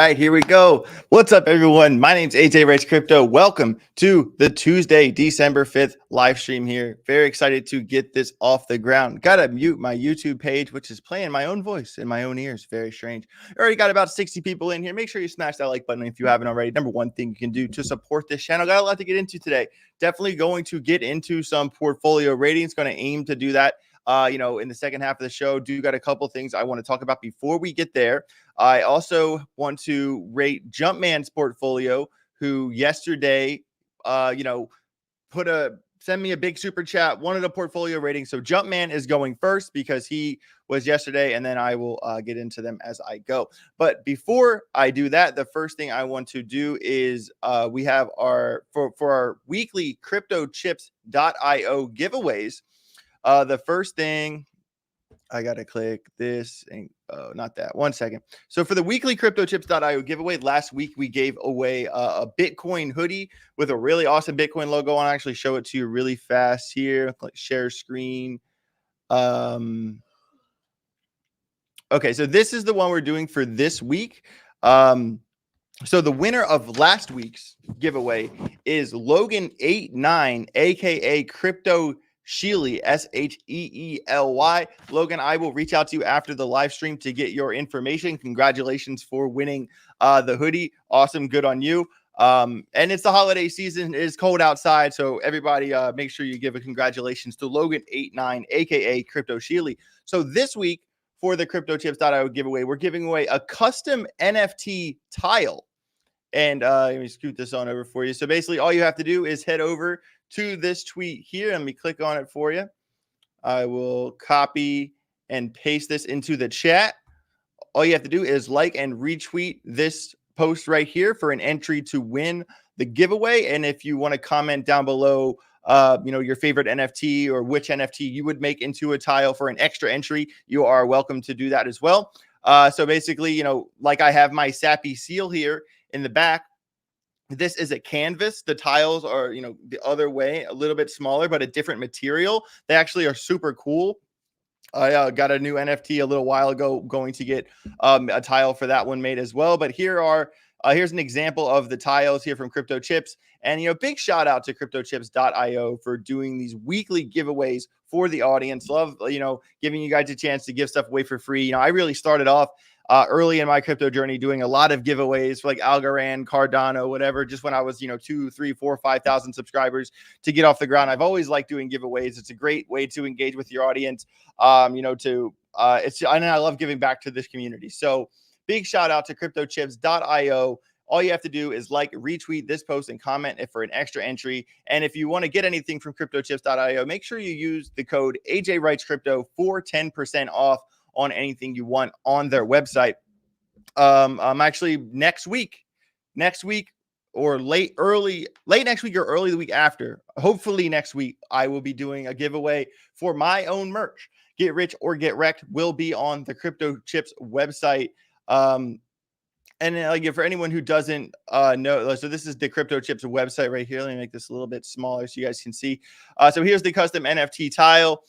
right, here we go. What's up, everyone? My name's AJ Writes Crypto. Welcome to the Tuesday, December 5th live stream here. Very excited to get this off the ground. Gotta mute my YouTube page, which is playing my own voice in my own ears. Very strange. Already got about 60 people in here. Make sure you smash that like button if you haven't already. Number one thing you can do to support this channel. Got a lot to get into today. Definitely going to get into some portfolio ratings. Going to aim to do that. In the second half of the show. Do got a couple things I want to talk about before we get there. I also want to rate Jumpman's portfolio, who yesterday, send me a big super chat, wanted a portfolio rating. So Jumpman is going first because he was yesterday, and then I will get into them as I go. But before I do that, the first thing I want to do is we have for our weekly cryptochips.io giveaways. The first thing I got to click this and not that. One second. So for the weekly cryptochips.io giveaway, last week we gave away a Bitcoin hoodie with a really awesome Bitcoin logo. I'll actually show it to you really fast here. Click share screen. Okay, so this is the one we're doing for this week. So the winner of last week's giveaway is Logan89, aka Crypto Sheely, Sheely. Logan, I will reach out to you after the live stream to get your information. Congratulations for winning the hoodie. Awesome. Good on you. And it's the holiday season. It is cold outside. So everybody make sure you give a congratulations to Logan89, aka Crypto Sheely. So this week for the cryptochips.io giveaway, we're giving away a custom NFT tile. And let me scoot this on over for you. So basically all you have to do is head over to this tweet here. Let me click on it for you. I will copy and paste this into the chat. All you have to do is like and retweet this post right here for an entry to win the giveaway. And if you want to comment down below, your favorite NFT or which NFT you would make into a tile for an extra entry, you are welcome to do that as well. So basically, like I have my Sappy seal here in the back. This is a canvas. The tiles are, the other way, a little bit smaller, but a different material. They actually are super cool. I got a new NFT a little while ago, going to get a tile for that one made as well. But here's an example of the tiles here from Crypto Chips. And, big shout out to cryptochips.io for doing these weekly giveaways for the audience. Love, giving you guys a chance to give stuff away for free. I really started off early in my crypto journey doing a lot of giveaways for like Algorand, Cardano, whatever, just when I was, 2, 3, 4, 5,000 subscribers to get off the ground. I've always liked doing giveaways. It's a great way to engage with your audience. I love giving back to this community. So big shout out to cryptochips.io. All you have to do is like, retweet this post and comment it for an extra entry. And if you want to get anything from cryptochips.io, make sure you use the code AJWritesCrypto for 10% off on anything you want on their website. I'm actually next week or late next week or early the week after, hopefully next week, I will be doing a giveaway for my own merch. Get Rich or Get Wrecked will be on the Crypto Chips website. And for anyone who doesn't know, so this is the Crypto Chips website right here. Let me make this a little bit smaller so you guys can see. So here's the custom NFT tile.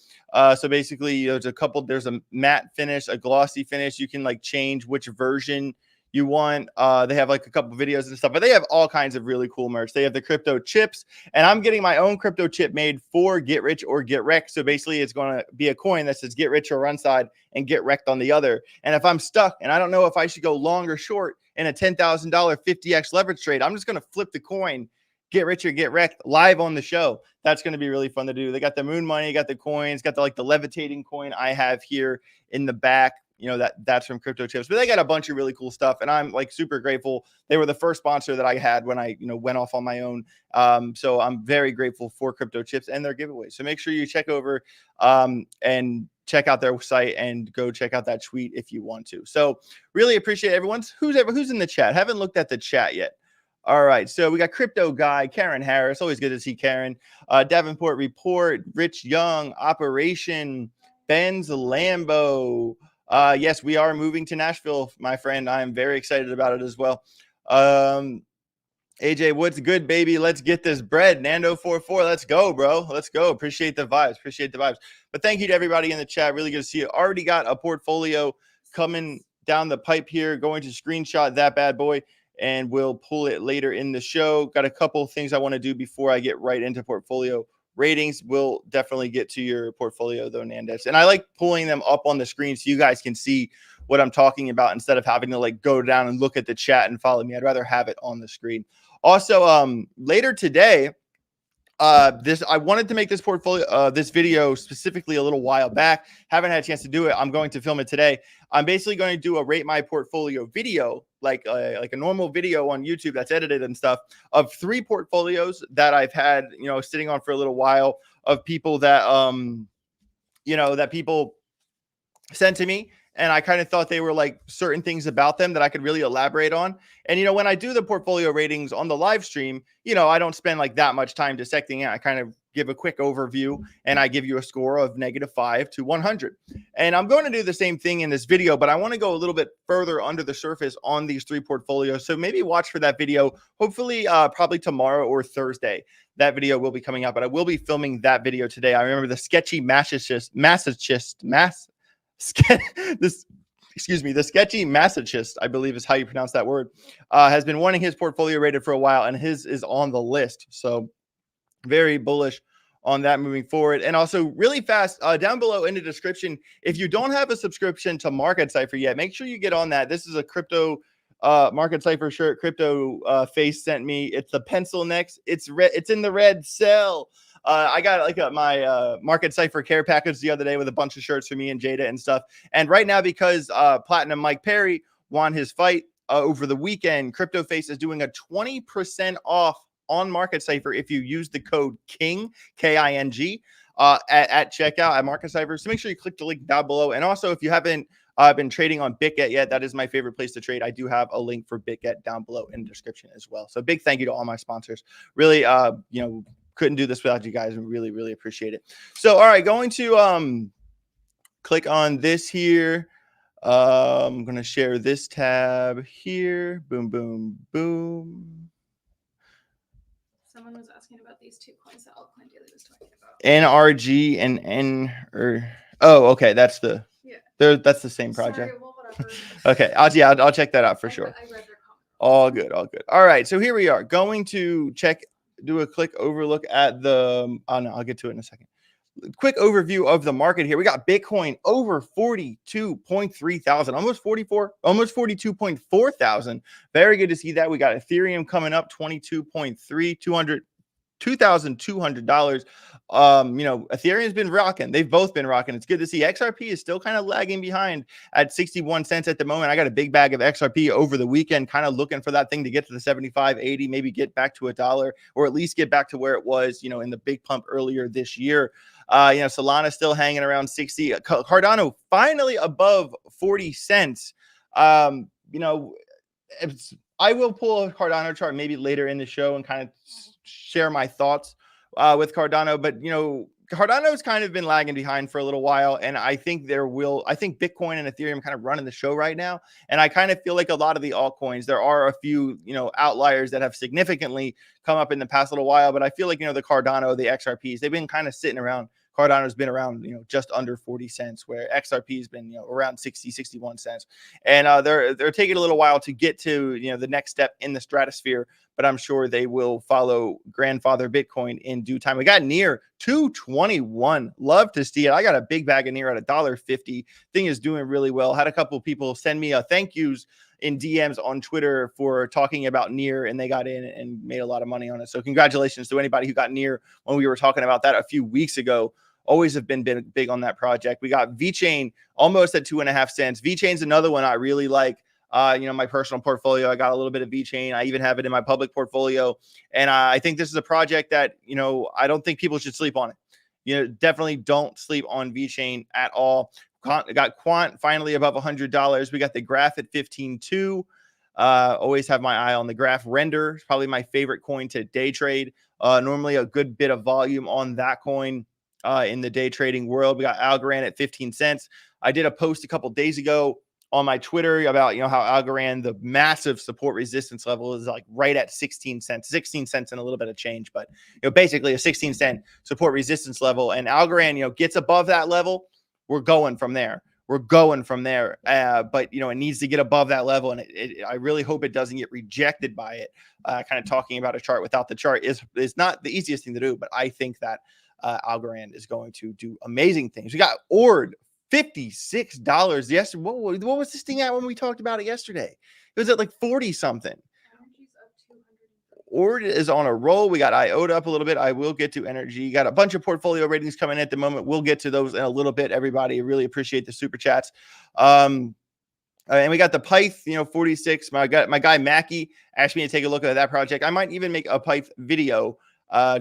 So basically, there's a matte finish, a glossy finish. You can change which version you want. They have a couple videos and stuff, but they have all kinds of really cool merch. They have the Crypto Chips, and I'm getting my own crypto chip made for Get Rich or Get Wrecked. So basically, it's going to be a coin that says Get Rich or one side and Get Wrecked on the other. And if I'm stuck and I don't know if I should go long or short in a $10,000 50x leverage trade, I'm just going to flip the coin, Get Rich or Get Wrecked, live on the show. That's going to be really fun to do. They got the moon money, got the coins, got the levitating coin I have here in the back. That's from Crypto Chips, but they got a bunch of really cool stuff, and I'm super grateful. They were the first sponsor that I had when I went off on my own. So I'm very grateful for Crypto Chips and their giveaways. So make sure you check over and check out their site and go check out that tweet if you want to. So really appreciate everyone who's in the chat. Haven't looked at the chat yet. All right, so we got Crypto Guy, Karen Harris. Always good to see Karen. Davenport Report, Rich Young, Operation, Ben's Lambo. Yes, we are moving to Nashville, my friend. I'm very excited about it as well. AJ, what's good, baby? Let's get this bread. Nando44, let's go, bro. Let's go. Appreciate the vibes. But thank you to everybody in the chat. Really good to see you. Already got a portfolio coming down the pipe here, going to screenshot that bad boy, and we'll pull it later in the show. Got a couple of things I want to do before I get right into portfolio ratings. We'll definitely get to your portfolio though, Nandez. And I like pulling them up on the screen so you guys can see what I'm talking about instead of having to like go down and look at the chat and follow me. I'd rather have it on the screen. Also, later today, I wanted to make this portfolio, this video specifically a little while back. Haven't had a chance to do it. I'm going to film it today. I'm basically going to do a rate my portfolio video, like a normal video on YouTube that's edited and stuff, of 3 portfolios that I've had, sitting on for a little while, of people that, that people sent to me. And I kind of thought they were like certain things about them that I could really elaborate on. And, when I do the portfolio ratings on the live stream, I don't spend like that much time dissecting it. I kind of give a quick overview and I give you a score of -5 to 100. And I'm going to do the same thing in this video, but I want to go a little bit further under the surface on these 3 portfolios. So maybe watch for that video, hopefully probably tomorrow or Thursday. That video will be coming out, but I will be filming that video today. I remember the sketchy the sketchy masochist, I believe is how you pronounce that word, has been wanting his portfolio rated for a while, and his is on the list. So very bullish on that moving forward. And also really fast, down below in the description, if you don't have a subscription to Market Cypher yet, make sure you get on that. This is a crypto Market Cypher shirt Crypto Face sent me. It's the pencil next. It's red. It's in the red cell. I got like my Market Cypher care package the other day with a bunch of shirts for me and Jada and stuff. And right now, because Platinum Mike Perry won his fight over the weekend, Crypto Face is doing a 20% off on Market Cypher if you use the code KING, K-I-N-G, at checkout at Market Cypher. So make sure you click the link down below. And also, if you haven't been trading on Bitget yet, that is my favorite place to trade. I do have a link for Bitget down below in the description as well. So big thank you to all my sponsors. Really, couldn't do this without you guys. We really, really appreciate it. So, all right, going to click on this here. I'm going to share this tab here. Boom, boom, boom. Someone was asking about these 2 coins that Altcoin Daily was talking about. NRG and oh, okay, that's the that's the same project. Sorry, well, whatever. Okay, I'll check that out for sure. I read their comment. All good, all good. All right, so here we are going to do a quick overlook at the, oh no, I'll get to it in a second. Quick overview of the market here. We got Bitcoin over 42.3 thousand, almost 42.4 thousand. Very good to see that. We got Ethereum coming up 22.3, $2,200. Ethereum's been rocking. They've both been rocking. It's good to see. XRP is still kind of lagging behind at 61 cents at the moment. I got a big bag of XRP over the weekend, kind of looking for that thing to get to the 75, 80, maybe get back to $1, or at least get back to where it was, in the big pump earlier this year. Solana still hanging around 60. Cardano finally above 40 cents. I will pull a Cardano chart maybe later in the show and kind of share my thoughts with Cardano, but Cardano's kind of been lagging behind for a little while, and I think Bitcoin and Ethereum kind of running the show right now. And I kind of feel like a lot of the altcoins, there are a few outliers that have significantly come up in the past little while, but I feel like the Cardano, the XRPs, they've been kind of sitting around. Cardano's been around, just under 40 cents, where XRP has been, around 60, 61 cents. And they're taking a little while to get to, the next step in the stratosphere, but I'm sure they will follow grandfather Bitcoin in due time. We got near 221. Love to see it. I got a big bag of near at $1.50. Thing is doing really well. Had a couple of people send me a thank yous in DMs on Twitter for talking about near, and they got in and made a lot of money on it. So congratulations to anybody who got near when we were talking about that a few weeks ago. Always have been big on that project. We got VeChain almost at 2.5 cents. VeChain's another one I really like. My personal portfolio, I got a little bit of VeChain. I even have it in my public portfolio. And I think this is a project that, I don't think people should sleep on it. Definitely don't sleep on VeChain at all. Got Quant finally above $100. We got the Graph at 15.2. Always have my eye on the Graph. Render is probably my favorite coin to day trade. Normally a good bit of volume on that coin in the day trading world. We got Algorand at 15 cents. I did a post a couple days ago on my Twitter about, how Algorand, the massive support resistance level is like right at 16 cents and a little bit of change, but basically a 16-cent support resistance level. And Algorand, gets above that level, we're going from there. we're going from there. But you know, it needs to get above that level, and I really hope it doesn't get rejected by it. Kind of talking about a chart without the chart is not the easiest thing to do, but I think that Algorand is going to do amazing things. We got ORD $56. Yes, what was this thing at when we talked about it yesterday? It was at like 40 something. ORD is on a roll. We got IOTA up a little bit. I will get to energy. Got a bunch of portfolio ratings coming at the moment. We'll get to those in a little bit. Everybody, really appreciate the super chats. And we got the Pyth, 46. My guy Mackie asked me to take a look at that project. I might even make a Pyth video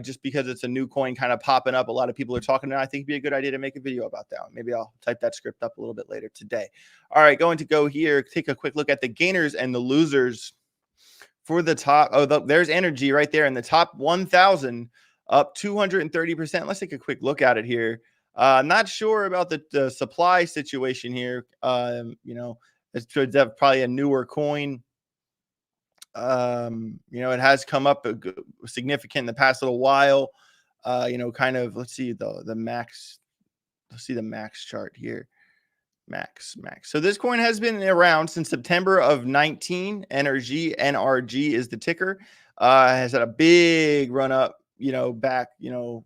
just because it's a new coin kind of popping up. A lot of people are talking about it. I think it'd be a good idea to make a video about that one. Maybe I'll type that script up a little bit later today. All right, going to go here, take a quick look at the gainers and the losers. For the top, there's energy right there in the top 1,000, up 230%. Let's take a quick look at it here. Not sure about the supply situation here. It's probably a newer coin. It has come up significant in the past little while. Kind of, let's see the max. Let's see the max chart here. Max. So this coin has been around since September of 19. NRG is the ticker. Has had a big run up, back, in the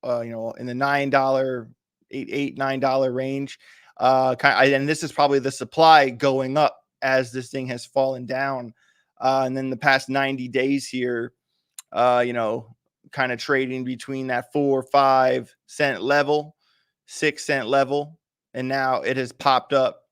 $9, $8-9 range. And this is probably the supply going up as this thing has fallen down. And then the past 90 days here, kind of trading between that 4 or 5 cent level, 6 cent level. And now it has popped up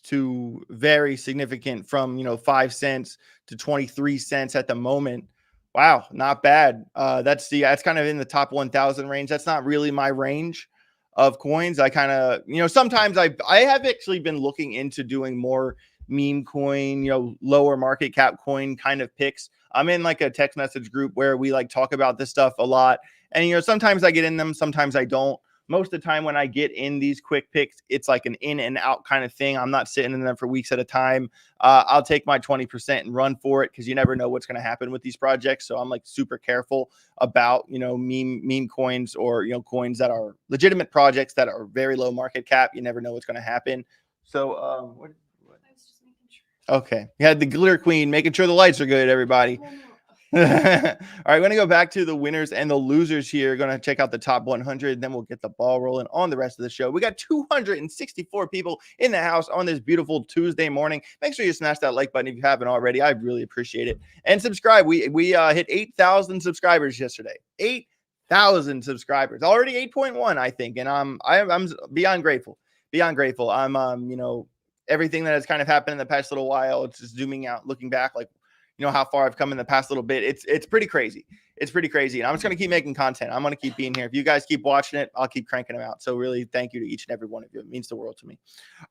to very significant from, 5 cents to 23 cents at the moment. Wow, not bad. That's kind of in the top 1,000 range. That's not really my range of coins. I kind of, sometimes I have actually been looking into doing more meme coin, lower market cap coin kind of picks. I'm in like a text message group where we like talk about this stuff a lot. And, sometimes I get in them, sometimes I don't. Most of the time when I get in these quick picks, it's like an in and out kind of thing. I'm not sitting in them for weeks at a time. I'll take my 20% and run for it because you never know what's going to happen with these projects. So I'm like super careful about, meme coins or, coins that are legitimate projects that are very low market cap. You never know what's going to happen. So what? I was just making sure. Okay. You had the glitter queen making sure the lights are good, everybody. Well, no. All right, we're going to go back to the winners and the losers here. Going to check out the top 100. Then we'll get the ball rolling on the rest of the show. We got 264 people in the house on this beautiful Tuesday morning. Make sure you smash that like button if you haven't already. I really appreciate it. And subscribe. We hit 8,000 subscribers yesterday. 8,000 subscribers. Already 8.1, I think. And I'm beyond grateful. I'm everything that has kind of happened in the past little while. It's just zooming out, looking back, like, how far I've come in the past little bit. It's pretty crazy. It's pretty crazy. And I'm just going to keep making content. I'm going to keep being here. If you guys keep watching it, I'll keep cranking them out. So really thank you to each and every one of you. It means the world to me.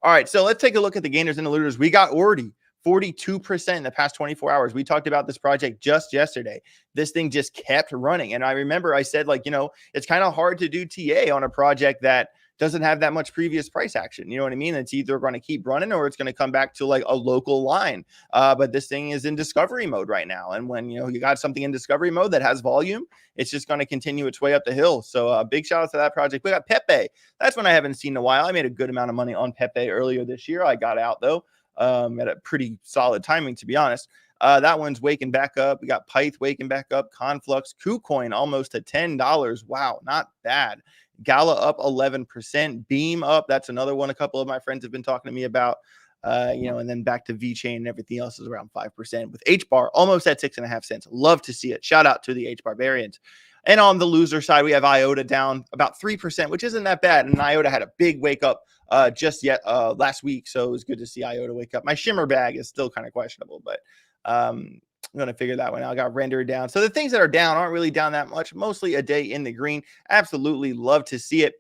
All right. So let's take a look at the gainers and the losers. We got already 42% in the past 24 hours. We talked about this project just yesterday. This thing just kept running. And I remember I said, it's kind of hard to do TA on a project that doesn't have that much previous price action. You know what I mean? It's either going to keep running or it's going to come back to like a local line. But this thing is in discovery mode right now. And when, you got something in discovery mode that has volume, it's just going to continue its way up the hill. So big shout out to that project. We got Pepe. That's one I haven't seen in a while. I made a good amount of money on Pepe earlier this year. I got out though at a pretty solid timing, to be honest. That one's waking back up. We got Pyth waking back up. Conflux, KuCoin almost to $10. Wow, not bad. Gala up 11%. Beam up. That's another one a couple of my friends have been talking to me about. And then back to VeChain and everything else is around 5%. With HBAR almost at 6.5 cents. Love to see it. Shout out to the HBAR variants. And on the loser side, we have IOTA down about 3%, which isn't that bad. And IOTA had a big wake up last week. So it was good to see IOTA wake up. My shimmer bag is still kind of questionable, but I'm going to figure that one out. I got rendered down. So the things that are down aren't really down that much. Mostly a day in the green. Absolutely love to see it.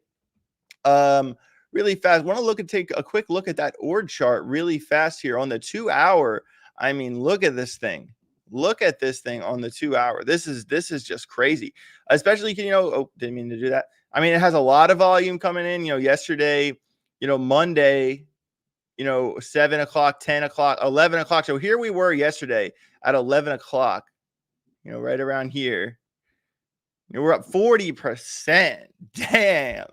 Really fast. Want to take a quick look at that ORD chart really fast here on the 2 hour. I mean, look at this thing. Look at this thing on the 2 hour. This is just crazy. Especially, didn't mean to do that. I mean, it has a lot of volume coming in. Yesterday, Monday, 7 o'clock, 10 o'clock, 11 o'clock. So here we were yesterday at 11 o'clock, right around here. We're up 40%. Damn.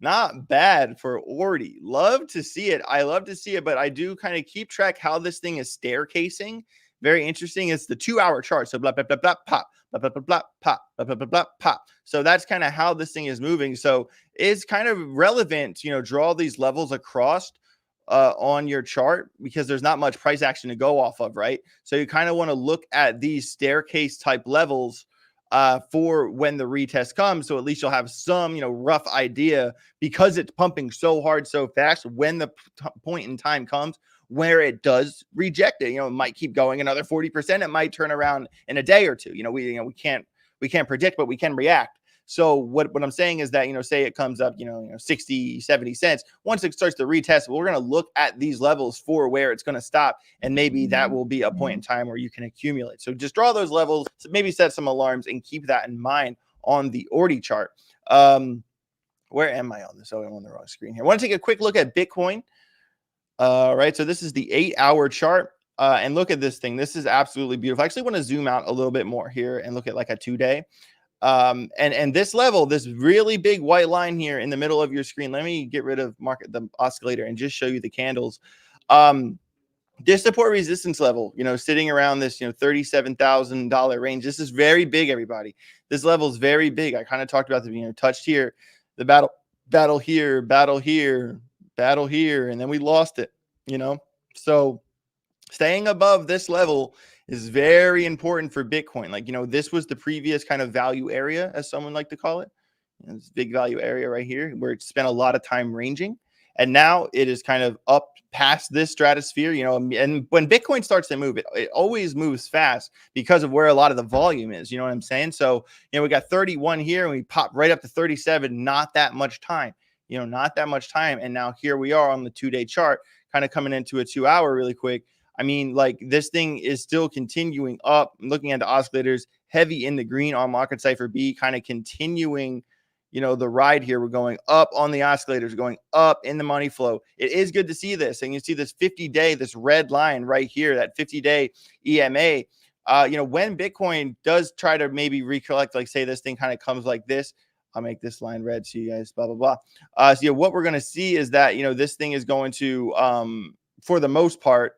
Not bad for Orty. Love to see it. I love to see it, but I do kind of keep track how this thing is staircasing. Very interesting. It's the 2-hour chart. So blah, blah, blah, blah, pop, blah, blah, blah, blah, pop, blah, blah, blah, blah, pop. So that's kind of how this thing is moving. So it's kind of relevant to, draw these levels across on your chart because there's not much price action to go off of, right? So you kind of want to look at these staircase type levels for when the retest comes. So at least you'll have some, rough idea because it's pumping so hard, so fast when the point in time comes where it does reject it. It might keep going another 40%. It might turn around in a day or two. We can't predict, but we can react. So what I'm saying is that, say it comes up, 60, 70 cents. Once it starts to retest, we're going to look at these levels for where it's going to stop. And maybe that will be a point in time where you can accumulate. So just draw those levels, maybe set some alarms and keep that in mind on the Orty chart. Where am I on this? Oh, I'm on the wrong screen here. I want to take a quick look at Bitcoin. Right. So this is the 8-hour chart. And look at this thing. This is absolutely beautiful. I actually want to zoom out a little bit more here and look at like a 2-day. And this level, this really big white line here in the middle of your screen. Let me get rid of the oscillator and just show you the candles. This support resistance level, sitting around this, $37,000 range. This is very big, everybody. This level is very big. I kind of talked about the, touched here, the battle here, battle here, battle here, and then we lost it, So staying above this level is very important for Bitcoin. Like, this was the previous kind of value area, as someone like to call it. This big value area right here where it spent a lot of time ranging. And now it is kind of up past this stratosphere, and when Bitcoin starts to move, it always moves fast because of where a lot of the volume is. You know what I'm saying? So, we got 31 here and we pop right up to 37, not that much time, not that much time. And now here we are on the 2-day chart, kind of coming into a 2-hour really quick. I mean, like this thing is still continuing up. I'm looking at the oscillators, heavy in the green on Market Cipher B, kind of continuing, the ride here. We're going up on the oscillators, going up in the money flow. It is good to see this. And you see this 50-day, this red line right here, that 50-day EMA. When Bitcoin does try to maybe recollect, like say this thing kind of comes like this, I'll make this line red so you guys, blah, blah, blah. So what we're going to see is that, this thing is going to, for the most part,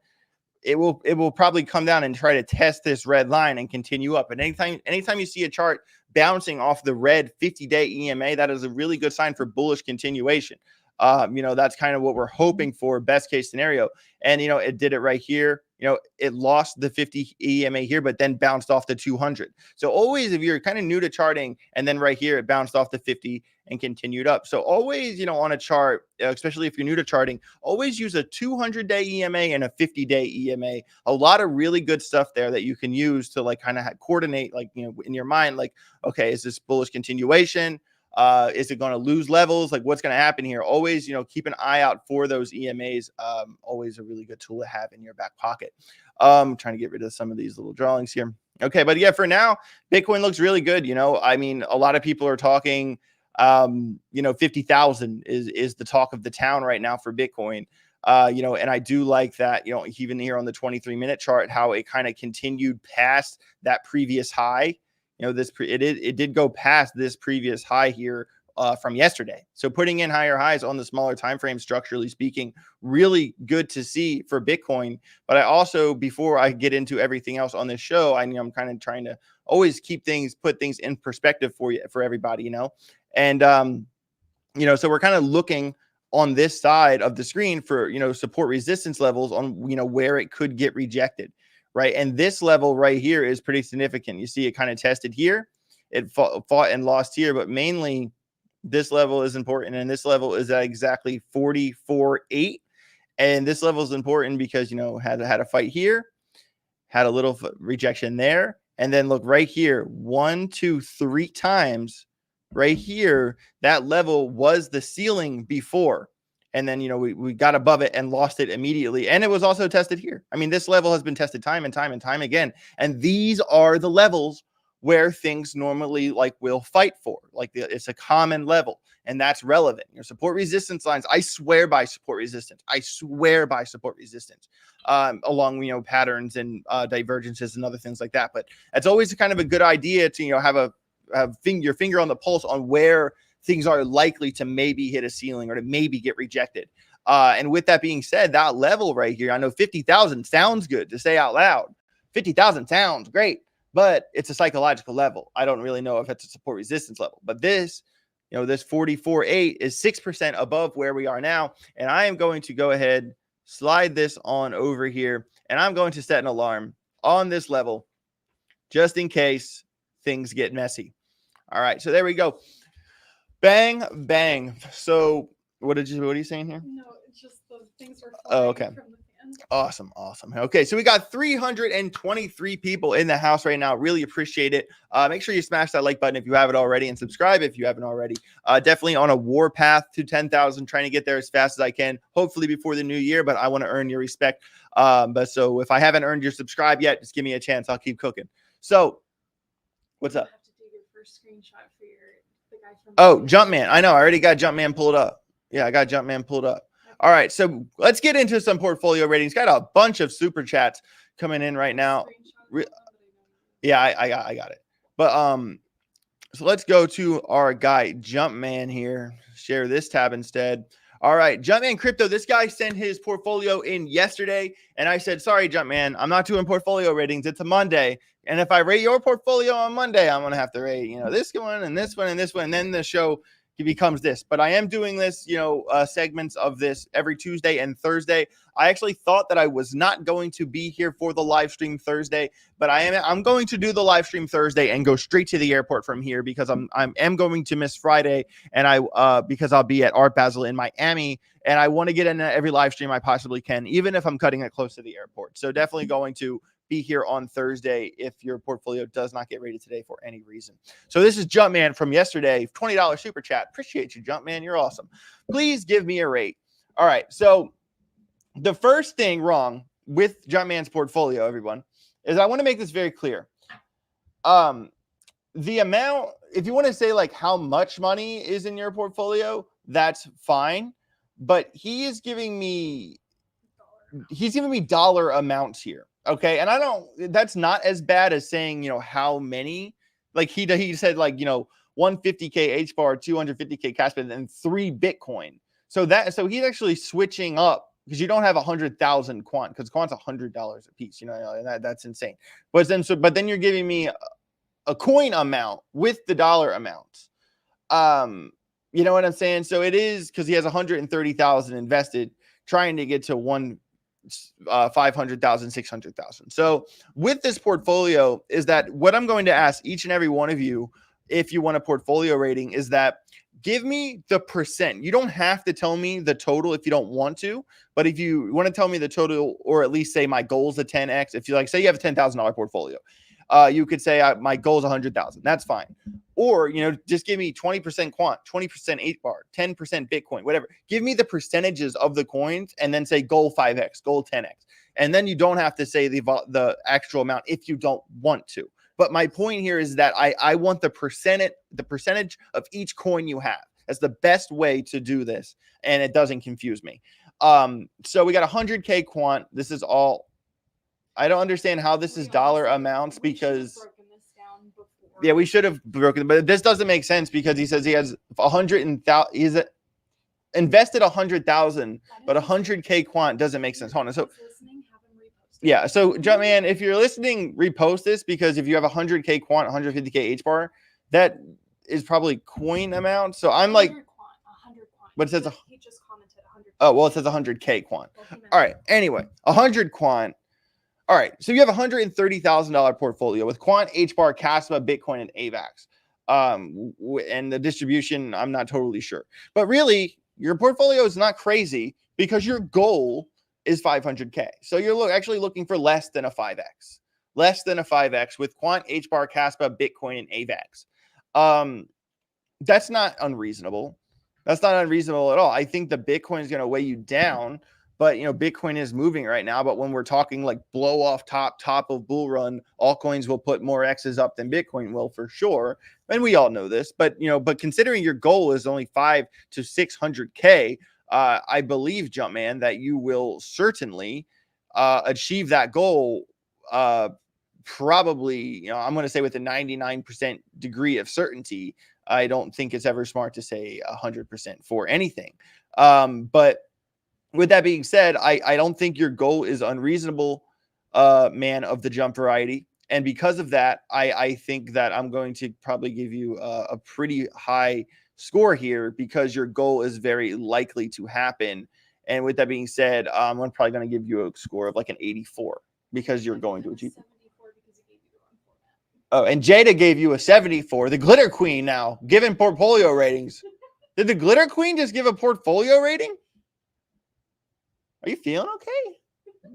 it will probably come down and try to test this red line and continue up. And anytime you see a chart bouncing off the red 50-day EMA, that is a really good sign for bullish continuation. That's kind of what we're hoping for, best case scenario. And, it did it right here. It lost the 50 EMA here, but then bounced off the 200. So always, if you're kind of new to charting, and then right here, it bounced off the 50 and continued up. So always, on a chart, especially if you're new to charting, always use a 200-day EMA and a 50-day EMA. A lot of really good stuff there that you can use to like kind of coordinate, like, in your mind, like, okay, is this bullish continuation? Is it going to lose levels? Like what's going to happen here? Always, keep an eye out for those EMAs. Always a really good tool to have in your back pocket. Trying to get rid of some of these little drawings here. Okay. But yeah, for now, Bitcoin looks really good. I mean, a lot of people are talking, 50,000 is the talk of the town right now for Bitcoin. And I do like that, even here on the 23-minute chart, how it kind of continued past that previous high. It did go past this previous high here from yesterday. So putting in higher highs on the smaller time frame, structurally speaking, really good to see for Bitcoin. But I also, before I get into everything else on this show, I'm kind of trying to always put things in perspective for everybody, And so we're kind of looking on this side of the screen for support resistance levels on where it could get rejected. Right. And this level right here is pretty significant. You see it kind of tested here. It fought and lost here, but mainly this level is important. And this level is at exactly 44.8. And this level is important because, had a fight here, had a little rejection there. And then look right here, 1, 2, 3 times right here. That level was the ceiling before. And then, we got above it and lost it immediately. And it was also tested here. I mean, this level has been tested time and time and time again. And these are the levels where things normally will fight for. It's a common level. And that's relevant. Your support resistance lines, I swear by support resistance. I swear by support resistance along, patterns and divergences and other things like that. But it's always kind of a good idea to, have your finger on the pulse on where things are likely to maybe hit a ceiling or to maybe get rejected. And with that being said, that level right here, I know 50,000 sounds good to say out loud. 50,000 sounds great, but it's a psychological level. I don't really know if it's a support resistance level, but this, this 44.8 is 6% above where we are now. And I am going to go ahead, slide this on over here, and I'm going to set an alarm on this level just in case things get messy. All right, so there we go. Bang, bang. So what are you saying here? No, it's just the things are Oh, okay. from the fan. Awesome. Okay, so we got 323 people in the house right now. Really appreciate it. Make sure you smash that like button if you haven't already, and subscribe if you haven't already. Definitely on a war path to 10,000, trying to get there as fast as I can, hopefully before the new year, but I want to earn your respect. But so if I haven't earned your subscribe yet, just give me a chance. I'll keep cooking. So what's up? Have to do your first screenshot for the guy from Jumpman. I know. I already got Jumpman pulled up. Yeah, I got Jumpman pulled up. All right, so let's get into some portfolio ratings. Got a bunch of super chats coming in right now. Yeah, I got it. But so let's go to our guy Jumpman here. Share this tab instead. All right, Jumpman Crypto. This guy sent his portfolio in yesterday, and I said, sorry, Jumpman, I'm not doing portfolio ratings. It's a Monday, and if I rate your portfolio on Monday, I'm gonna have to rate, this one and this one and this one, and then the show becomes this. But I am doing this, segments of this every Tuesday and Thursday. I actually thought that I was not going to be here for the live stream Thursday, but I'm going to do the live stream Thursday and go straight to the airport from here, because I'm going to miss Friday, and because I'll be at Art Basel in Miami, and I want to get in every live stream I possibly can, even if I'm cutting it close to the airport. So definitely going to be here on Thursday if your portfolio does not get rated today for any reason. So this is Jumpman from yesterday, $20 super chat. Appreciate you, Jumpman. You're awesome. Please give me a rate. All right. So the first thing wrong with Jumpman's portfolio, everyone, is I want to make this very clear. The amount, if you want to say like how much money is in your portfolio, that's fine. But he's giving me dollar amounts here. Okay. And that's not as bad as saying, how many, like he said, like, 150K HBAR, 250K cash, and 3 Bitcoin. So he's actually switching up, because you don't have 100,000 quant, because quant's $100 a piece, and that's insane. But then you're giving me a coin amount with the dollar amounts. You know what I'm saying? So it is, because he has 130,000 invested, trying to get to 500,000, 600,000. So with this portfolio is that what I'm going to ask each and every one of you, if you want a portfolio rating, is that give me the percent. You don't have to tell me the total if you don't want to, but if you want to tell me the total, or at least say my goal is a 10x, if you say you have a $10,000 portfolio, you could say my goal is 100,000. That's fine. Or, just give me 20% quant, 20% 8-bar, 10% Bitcoin, whatever. Give me the percentages of the coins, and then say goal 5x, goal 10x. And then you don't have to say the actual amount if you don't want to. But my point here is that I want the percentage of each coin you have. That's the best way to do this, and it doesn't confuse me. So we got 100K quant. This is all. I don't understand how this is dollar amounts, because yeah, we should have broken, but this doesn't make sense, because he says he has 100,000. He's invested 100,000, but 100K quant doesn't make sense. Hold on. So yeah, so Jumpman, if you're listening, repost this, because if you have 100K quant, 150K HBAR, that is probably coin amount. So I'm like, 100 quant. But it says he just commented 100. Oh, well, it says 100K quant. All right. Anyway, 100 quant. All right, so you have a $130,000 portfolio with quant, HBAR, Caspa, Bitcoin, and AVAX. And the distribution, I'm not totally sure. But really, your portfolio is not crazy, because your goal is 500K. So you're actually looking for less than a 5X. Less than a 5X with quant, HBAR, Caspa, Bitcoin, and AVAX. That's not unreasonable. That's not unreasonable at all. I think the Bitcoin is going to weigh you down. But, Bitcoin is moving right now. But when we're talking like blow off top of bull run, altcoins will put more X's up than Bitcoin will, for sure. And we all know this. But, but considering your goal is only 500 to 600K, I believe, Jumpman, that you will certainly achieve that goal. Probably, I'm going to say with a 99% degree of certainty, I don't think it's ever smart to say 100% for anything. But with that being said, I don't think your goal is unreasonable, man of the jump variety. And because of that, I think that I'm going to probably give you a pretty high score here because your goal is very likely to happen. And with that being said, I'm probably going to give you a score of like an 84 because you're going to achieve it. 74 because it gave you the wrong format. Oh, and Jada gave you a 74. The Glitter Queen now giving portfolio ratings. Did the Glitter Queen just give a portfolio rating? Are you feeling okay?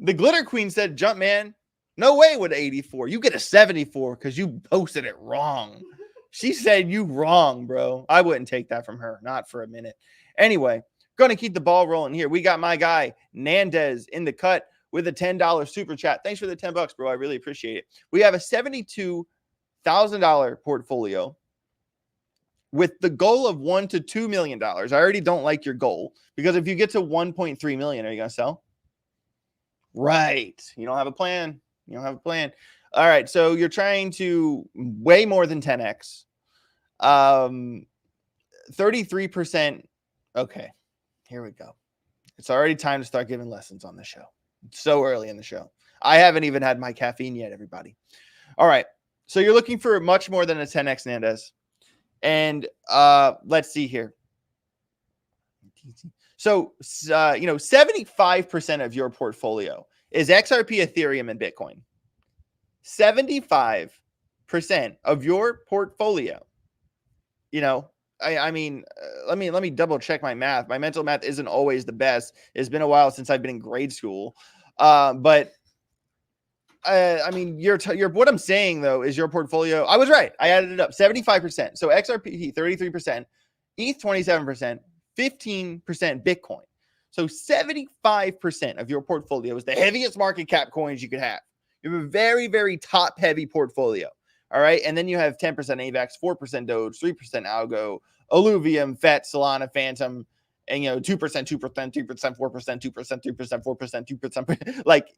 The Glitter Queen said, Jumpman, no way with 84. You get a 74 because you posted it wrong. She said you wrong, bro. I wouldn't take that from her. Not for a minute. Anyway, going to keep the ball rolling here. We got my guy, Nandez, in the cut with a $10 super chat. Thanks for the $10, bro. I really appreciate it. We have a $72,000 portfolio with the goal of $1 to $2 million. I already don't like your goal because if you get to 1.3 million, are you going to sell? Right. You don't have a plan. You don't have a plan. All right. So you're trying to way more than 10x. 33%. Okay. Here we go. It's already time to start giving lessons on the show. It's so early in the show. I haven't even had my caffeine yet, everybody. All right. So you're looking for much more than a 10x, Nandez. And let's see here. So, 75% of your portfolio is XRP, Ethereum, and Bitcoin. 75% of your portfolio. I mean, let me double check my math. My mental math isn't always the best. It's been a while since I've been in grade school. But I mean, what I'm saying though is your portfolio. I was right. I added it up. 75%. So XRP 33%, ETH 27%, 15% Bitcoin. So 75% of your portfolio is the heaviest market cap coins you could have. You have a very, very top heavy portfolio. All right. And then you have 10% AVAX, 4% Doge, 3% Algo, Illuvium, FET, Solana, Phantom, and 2%, 2%, 3%, 4%, 2%, 3%, 4%, 2%. Like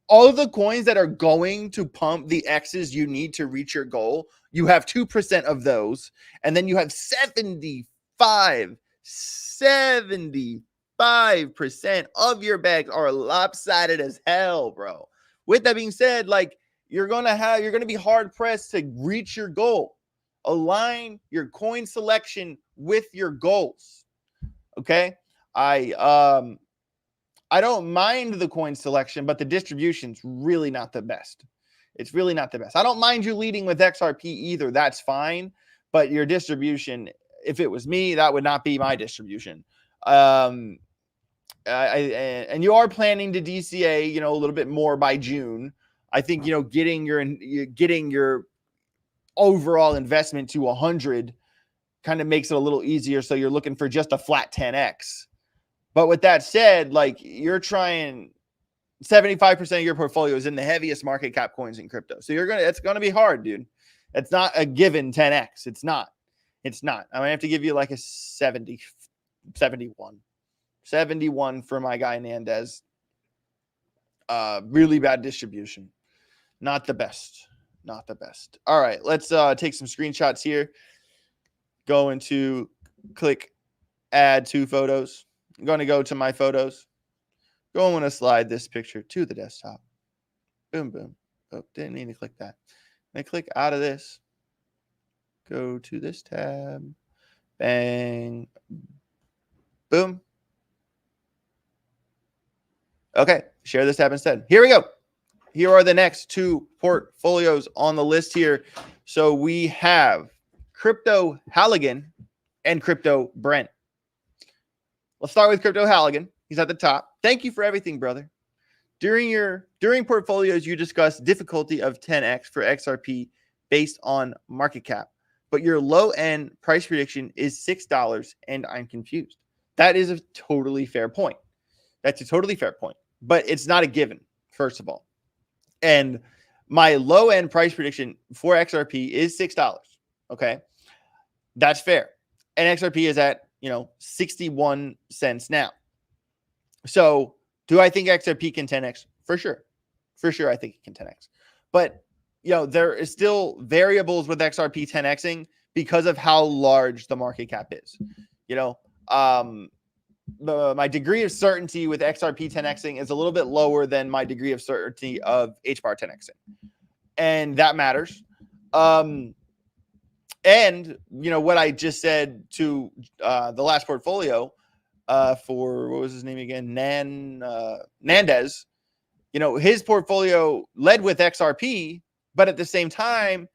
all of the coins that are going to pump the X's you need to reach your goal, you have 2% of those. And then you have 75% of your bags are lopsided as hell, bro. With that being said, like you're going to be hard pressed to reach your goal. Align your coin selection with your goals. Okay. I don't mind the coin selection, but the distribution's really not the best. It's really not the best. I don't mind you leading with XRP either. That's fine. But your distribution, if it was me, that would not be my distribution. And you are planning to DCA, a little bit more by June. I think, getting your overall investment to 100 kind of makes it a little easier. So you're looking for just a flat 10x. But with that said, like you're trying 75% of your portfolio is in the heaviest market cap coins in crypto. So it's going to be hard, dude. It's not a given 10x. It's not. I'm going to have to give you like a 71 for my guy Nandez. Really bad distribution. Not the best. All right, let's take some screenshots here. Going to click add to photos. I'm going to go to my photos. Going to slide this picture to the desktop. Boom, boom. Oh, didn't need to click that. Then click out of this. Go to this tab. Bang. Boom. Okay, share this tab instead. Here we go. Here are the next two portfolios on the list here. So we have cryptohallagan and crypto BRENT. Let's start with cryptohallagan. He's at the top. Thank you for everything, brother. During portfolios, you discussed difficulty of 10x for XRP based on market cap, but your low end price prediction is $6, and I'm confused. That is a totally fair point. That's a totally fair point, but it's not a given, first of all. And my low end price prediction for XRP is $6. Okay, that's fair. And XRP is at 61 cents now. So do I think XRP can 10x? For sure. I think it can 10x. But there is still variables with XRP 10xing because of how large the market cap is. You know, my degree of certainty with XRP 10xing is a little bit lower than my degree of certainty of HBAR 10xing, and that matters. And what I just said to the last portfolio for, what was his name again, ndez. His portfolio led with XRP, but at the same time,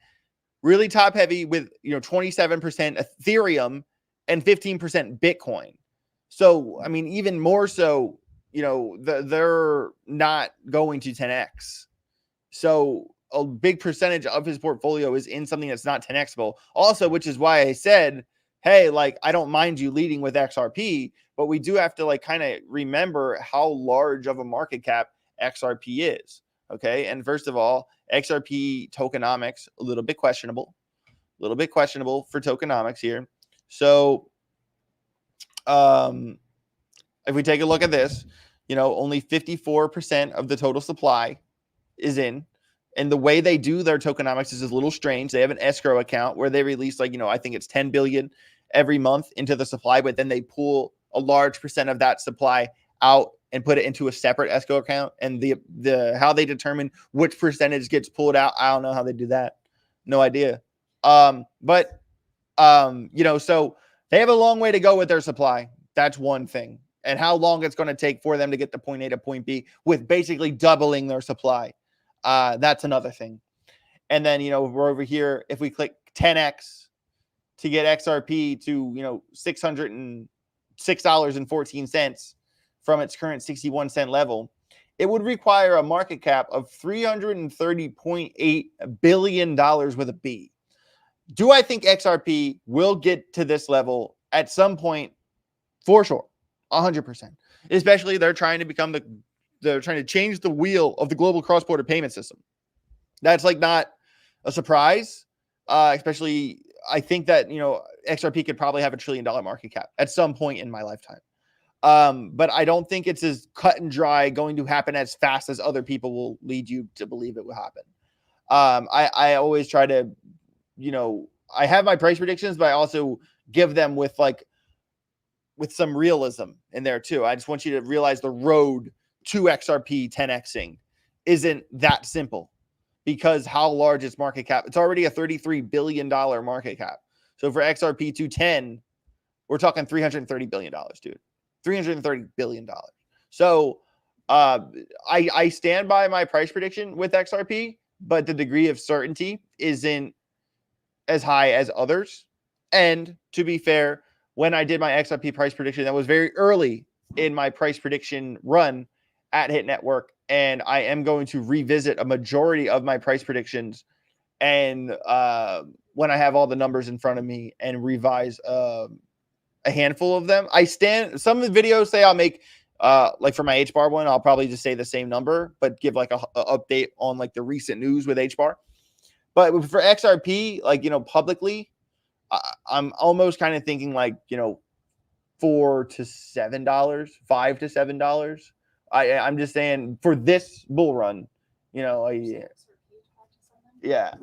really top heavy with 27% Ethereum and 15% Bitcoin. So I mean, even more so, they're not going to 10x. So a big percentage of his portfolio is in something that's not 10xable. Also, which is why I said, hey, like, I don't mind you leading with XRP, but we do have to like kind of remember how large of a market cap XRP is. Okay. And first of all, XRP tokenomics, a little bit questionable for tokenomics here. So if we take a look at this, only 54% of the total supply is in. And the way they do their tokenomics is a little strange. They have an escrow account where they release I think it's 10 billion every month into the supply, but then they pull a large percent of that supply out and put it into a separate escrow account. And the how they determine which percentage gets pulled out, I don't know how they do that. No idea. So they have a long way to go with their supply. That's one thing. And how long it's going to take for them to get to point A to point B with basically doubling their supply. That's another thing. And then, we're over here. If we click 10x to get XRP to, $606.14 from its current 61 cent level, it would require a market cap of $330.8 billion with a B. Do I think XRP will get to this level at some point? For sure. 100%. Especially they're trying to change the wheel of the global cross-border payment system. That's not a surprise. Especially, I think that, XRP could probably have $1 trillion market cap at some point in my lifetime. But I don't think it's as cut and dry going to happen as fast as other people will lead you to believe it will happen. I always try to, I have my price predictions, but I also give them with some realism in there too. I just want you to realize the road to XRP 10xing isn't that simple because how large its market cap. It's already a $33 billion market cap. So for XRP 210, we're talking $330 billion, dude. $330 billion. So I stand by my price prediction with XRP, but the degree of certainty isn't as high as others. And to be fair, when I did my XRP price prediction, that was very early in my price prediction run at Hit Network. And I am going to revisit a majority of my price predictions and when I have all the numbers in front of me and revise a handful of them. Some of the videos say I'll make for my HBAR one, I'll probably just say the same number, but give a update on the recent news with HBAR. But for XRP, publicly, I'm almost kind of thinking $4 to $7, $5 to $7. I'm just saying for this bull run, yeah.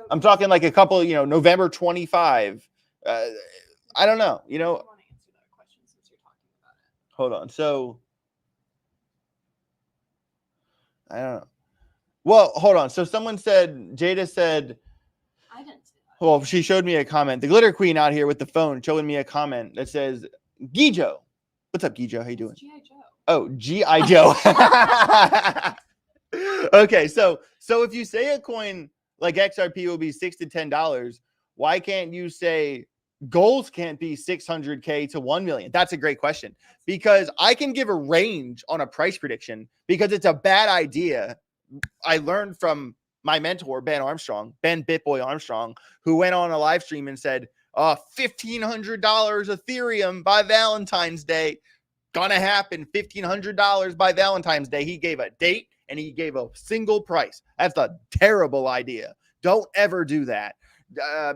I'm talking a couple, November 25. I don't know, I want to answer that question since you're talking about it. Hold on. So I don't know. Well, hold on. So Jada said, I didn't say that. Well, she showed me a comment. The Glitter Queen out here with the phone showing me a comment that says, GIJO. What's up, GIJO? How you doing? GIJO. Oh, GIJO. Okay, so if you say a coin like XRP will be $6 to $10, why can't you say goals can't be 600K to 1 million? That's a great question, because I can give a range on a price prediction because it's a bad idea. I learned from my mentor, Ben Bitboy Armstrong, who went on a live stream and said, $1,500 Ethereum by Valentine's Day. Gonna happen, $1,500 by Valentine's Day. He gave a date and he gave a single price. That's a terrible idea. Don't ever do that.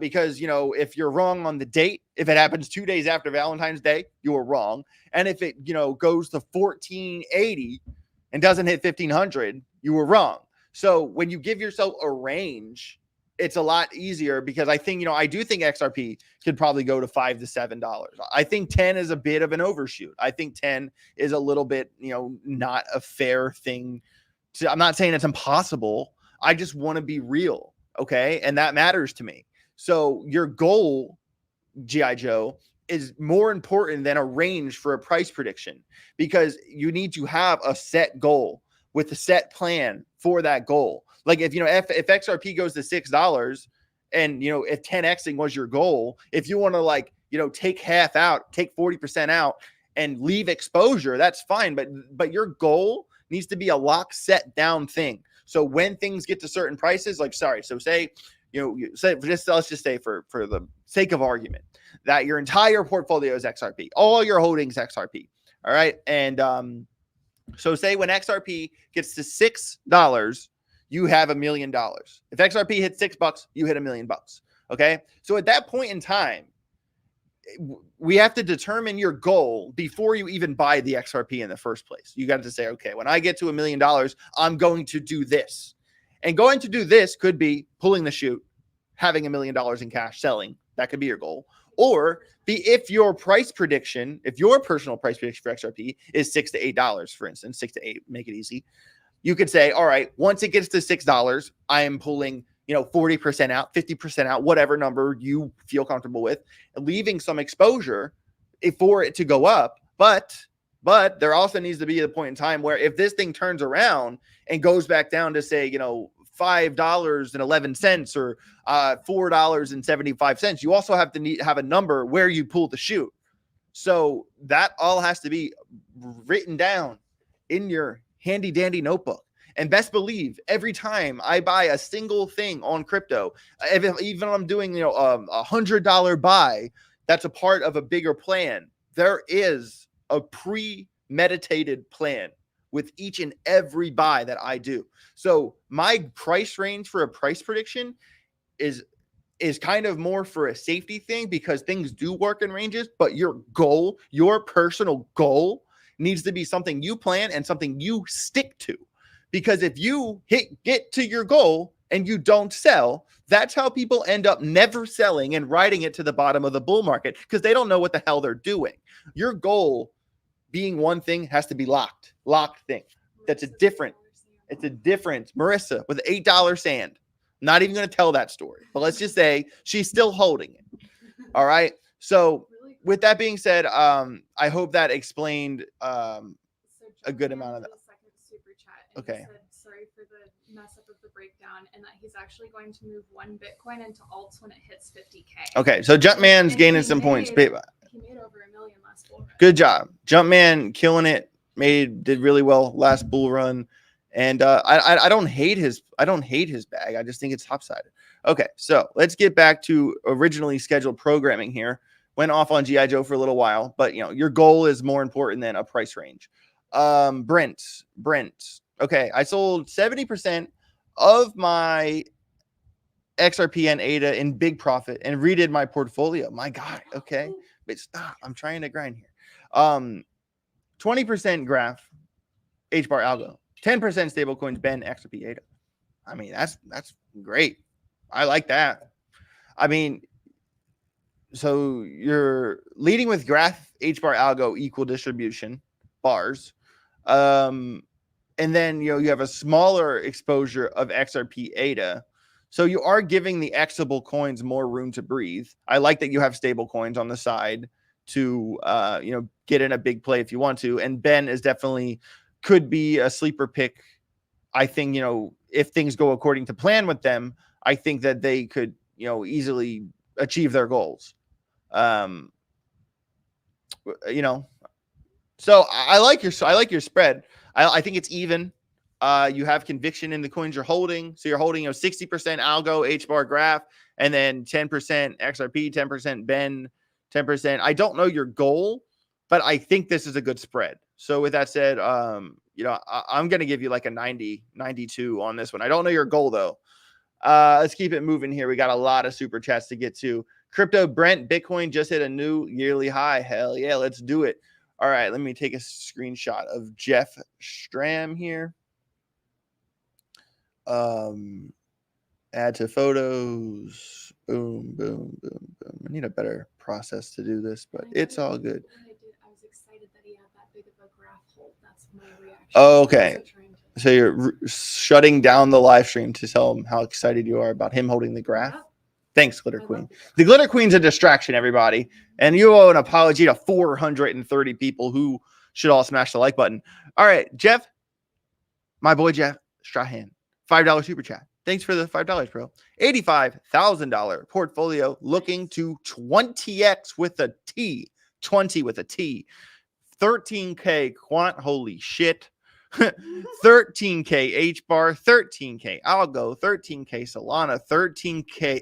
Because, if you're wrong on the date, if it happens 2 days after Valentine's Day, you were wrong. And if it, goes to 1480 and doesn't hit 1500, you were wrong. So when you give yourself a range, it's a lot easier because I think, I do think XRP could probably go to $5 to $7. I think 10 is a bit of an overshoot. I think 10 is a little bit, not a fair thing. I'm not saying it's impossible. I just want to be real. Okay. And that matters to me. So your goal, GIJO, is more important than a range for a price prediction, because you need to have a set goal with a set plan for that goal. Like if XRP goes to $6 and, if 10xing was your goal, if you want to take half out, take 40% out and leave exposure, that's fine. But your goal needs to be a lock set down thing. So when things get to certain prices, so say, let's just say for the sake of argument that your entire portfolio is XRP, all your holdings XRP. All right. And so say when XRP gets to $6, you have $1 million. If XRP hits $6, you hit $1 million. Okay. So at that point in time, we have to determine your goal before you even buy the XRP in the first place. You got to say, okay, when I get to $1 million, I'm going to do this. And going to do this could be pulling the chute, having $1 million in cash, selling. That could be your goal. Or if your personal price prediction for XRP is $6 to $8, for instance, 6 to 8, make it easy. You could say, all right, once it gets to $6, I am pulling 40% out, 50% out, whatever number you feel comfortable with, and leaving some exposure for it to go up. But there also needs to be a point in time where if this thing turns around and goes back down to say, $5.11 or $4.75, you also have to have a number where you pull the chute. So that all has to be written down in your handy dandy notebook. And best believe every time I buy a single thing on crypto, even if I'm doing, a $100 buy, that's a part of a bigger plan. There is a premeditated plan with each and every buy that I do. So my price range for a price prediction is kind of more for a safety thing, because things do work in ranges, but your goal, your personal goal, needs to be something you plan and something you stick to. Because if you get to your goal and you don't sell, that's how people end up never selling and riding it to the bottom of the bull market, because they don't know what the hell they're doing. Your goal being one thing has to be locked thing. It's a different Marissa with $8 sand. I'm not even going to tell that story, but let's just say she's still holding it. All right. So with that being said, I hope that explained a good amount of that. Okay. Said, sorry for the mess up of the breakdown, and that he's actually going to move one Bitcoin into alts when it hits 50K. Okay, so Jumpman's gaining some points. He made over $1 million last bull run. Good job, Jumpman, killing it. Did really well last bull run, and I don't hate his bag. I just think it's top-sided. Okay, so let's get back to originally scheduled programming here. Went off on GIJO for a little while, but your goal is more important than a price range. Brent. Okay, I sold 70% of my XRP and ADA in big profit and redid my portfolio. My God. Okay, but stop. I'm trying to grind here. 20% graph, HBAR algo, 10% stablecoins, Ben, XRP, ADA. I mean, that's great. I like that. I mean, so you're leading with graph, HBAR algo, equal distribution bars. And then, you have a smaller exposure of XRP ADA. So you are giving the Xable coins more room to breathe. I like that you have stable coins on the side to, get in a big play if you want to. And Ben is definitely could be a sleeper pick. I think, if things go according to plan with them, I think that they could, easily achieve their goals. So I like your spread. I think it's even. You have conviction in the coins you're holding. So you're holding 60% algo, HBAR graph, and then 10% XRP, 10% Ben, 10%. I don't know your goal, but I think this is a good spread. So with that said, I'm going to give you like a 90, 92 on this one. I don't know your goal though. Let's keep it moving here. We got a lot of super chats to get to. Crypto Brent, Bitcoin just hit a new yearly high. Hell yeah, let's do it. All right, let me take a screenshot of Jeff Stram here. And Add to photos. Boom, boom, boom, boom. I need a better process to do this, but it's all good. When I was excited that he had that big of a graph hold. That's my reaction. Oh, okay. So you're shutting down the live stream to tell him how excited you are about him holding the graph. Yep. Thanks, Glitter Queen. The Glitter Queen's a distraction, everybody. And you owe an apology to 430 people who should all smash the like button. All right, Jeff, my boy Jeff Strahan, $5 super chat. Thanks for the $5, bro. $85,000 portfolio looking to 20x with a T. 20 with a T. 13K quant. Holy shit. 13K H bar, 13K Algo, 13K Solana, 13K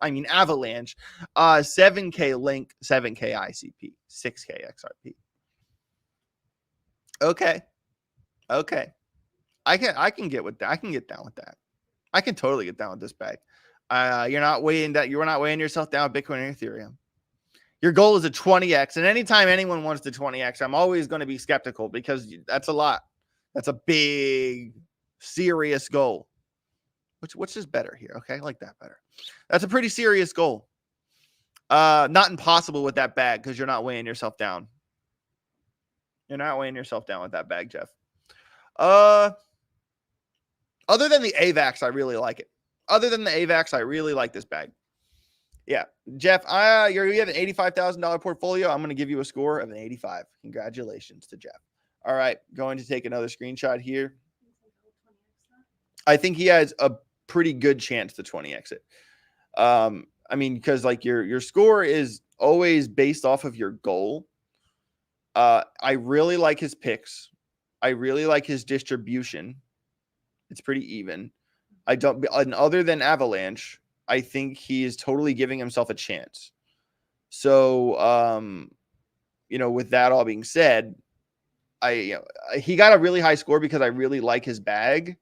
I mean Avalanche, 7K Link, 7K ICP, 6K XRP. Okay. I can get with that. I can get down with that. I can totally get down with this bag. You're not weighing yourself down with Bitcoin and Ethereum. Your goal is a 20x, and anytime anyone wants to 20x, I'm always going to be skeptical because that's a lot. That's a big, serious goal. Which is better here? Okay, I like that better. That's a pretty serious goal. Not impossible with that bag because you're not weighing yourself down. You're not weighing yourself down with that bag, Jeff. Other than the AVAX, I really like it. Other than the AVAX, I really like this bag. Yeah, Jeff, you have an $85,000 portfolio. I'm going to give you a score of an 85. Congratulations to Jeff. All right, going to take another screenshot here. I think he has a pretty good chance to 20x it. I mean, because like your score is always based off of your goal. I really like his picks. I really like his distribution. It's pretty even. And other than Avalanche, I think he is totally giving himself a chance. So, with that all being said, he got a really high score because I really like his bag.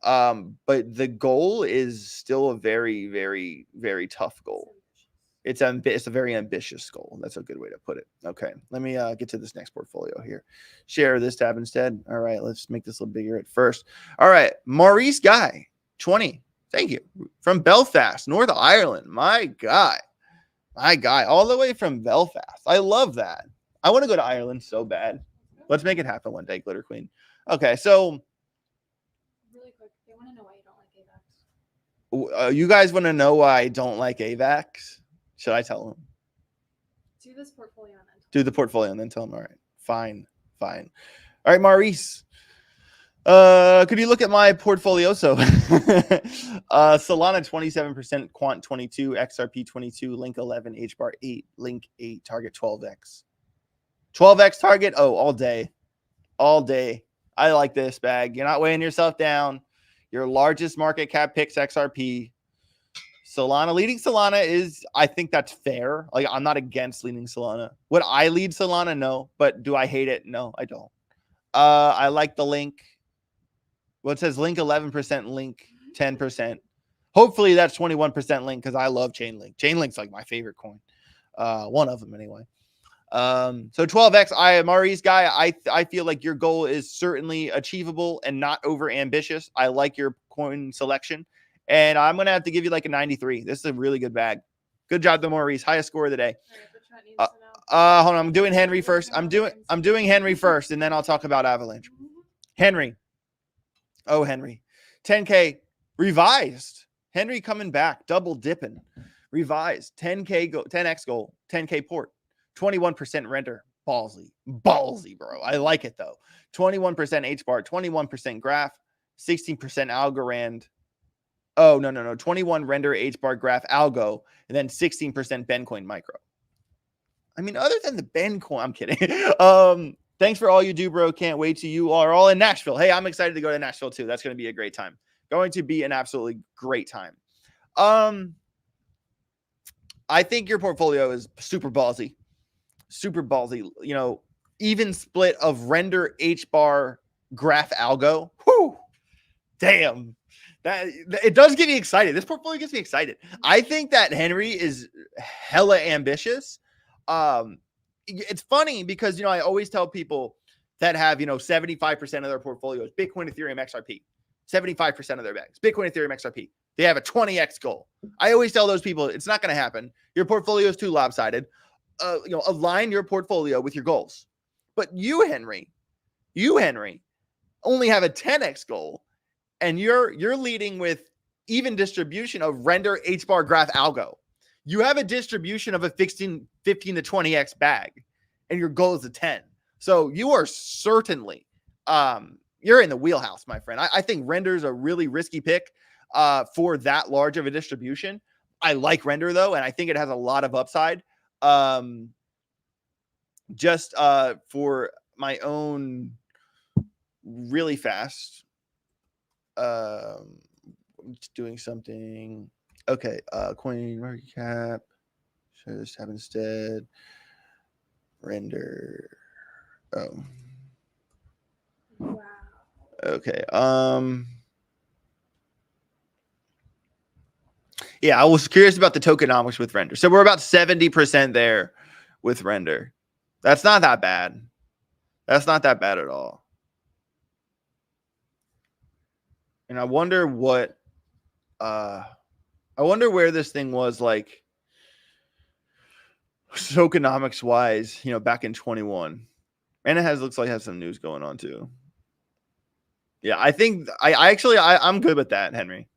But the goal is still a very, very, very tough goal. It's a very ambitious goal. That's a good way to put it. Okay, let me get to this next portfolio here. Share this tab instead. All right, let's make this a little bigger at first. All right, Maurice Guy, 20. Thank you. From Belfast, North Ireland. My guy, all the way from Belfast. I love that. I want to go to Ireland so bad. Let's make it happen one day, Glitter Queen. Okay, so really quick, they want to know why you don't like AVAX. You guys want to know why I don't like AVAX? Should I tell them? Do this portfolio and then do the portfolio and then tell them. All right, fine. All right, Maurice. Could you look at my portfolio? So Solana 27%, Quant 22, XRP 22, Link 11, HBAR 8, Link 8, target 12x. 12x target. Oh, all day. I like this bag. You're not weighing yourself down. Your largest market cap picks XRP. Solana, leading Solana is, I think that's fair. Like, I'm not against leading Solana. Would I lead Solana? No. But do I hate it? No, I don't. I like the Link. Well, it says Link 11%, Link 10%. Hopefully that's 21% Link because I love Chainlink. Chainlink's like my favorite coin. One of them anyway. So 12x, Maurice Guy, I feel like your goal is certainly achievable and not over ambitious. I like your coin selection, and I'm gonna have to give you like a 93. This is a really good bag. Good job to Maurice. Highest score of the day. Hold on, I'm doing Henry first. I'm doing Henry first, and then I'll talk about Avalanche. Henry. Oh, Henry. 10K revised. Henry coming back, double dipping. Revised. 10x goal, 10K port. 21% render. Ballsy, bro. I like it though. 21% HBAR, 21% graph, 16% Algorand. Oh, no. 21 render HBAR graph algo, and then 16% Bencoin micro. I mean, other than the Bencoin, I'm kidding. Thanks for all you do, bro. Can't wait till you are all in Nashville. Hey, I'm excited to go to Nashville too. That's going to be a great time. Going to be an absolutely great time. I think your portfolio is super ballsy. Even split of render HBAR graph algo. Whoo, damn. That it does get me excited. This portfolio gets me excited. I think that Henry is hella ambitious. It's funny because I always tell people that have 75% of their portfolios Bitcoin, Ethereum, XRP. 75% of their bags Bitcoin, Ethereum, XRP. They have a 20x goal. I always tell those people it's not going to happen. Your portfolio is too lopsided. Align your portfolio with your goals. But you, Henry, only have a 10x goal, and you're leading with even distribution of render H bar graph algo. You have a distribution of a 15 to 20x bag, and your goal is a 10. So you are certainly you're in the wheelhouse, my friend. I think render is a really risky pick for that large of a distribution. I like render though, and I think it has a lot of upside. Just for my own really fast. I'm just doing something. Okay, coin market cap. Should this have instead? Render. Oh. Wow. Okay. Yeah, I was curious about the tokenomics with render. So we're about 70% there with render. That's not that bad. That's not that bad at all. And I wonder what I wonder where this thing was like tokenomics wise, back in 21. And it looks like it has some news going on too. Yeah, I think I'm good with that, Henry.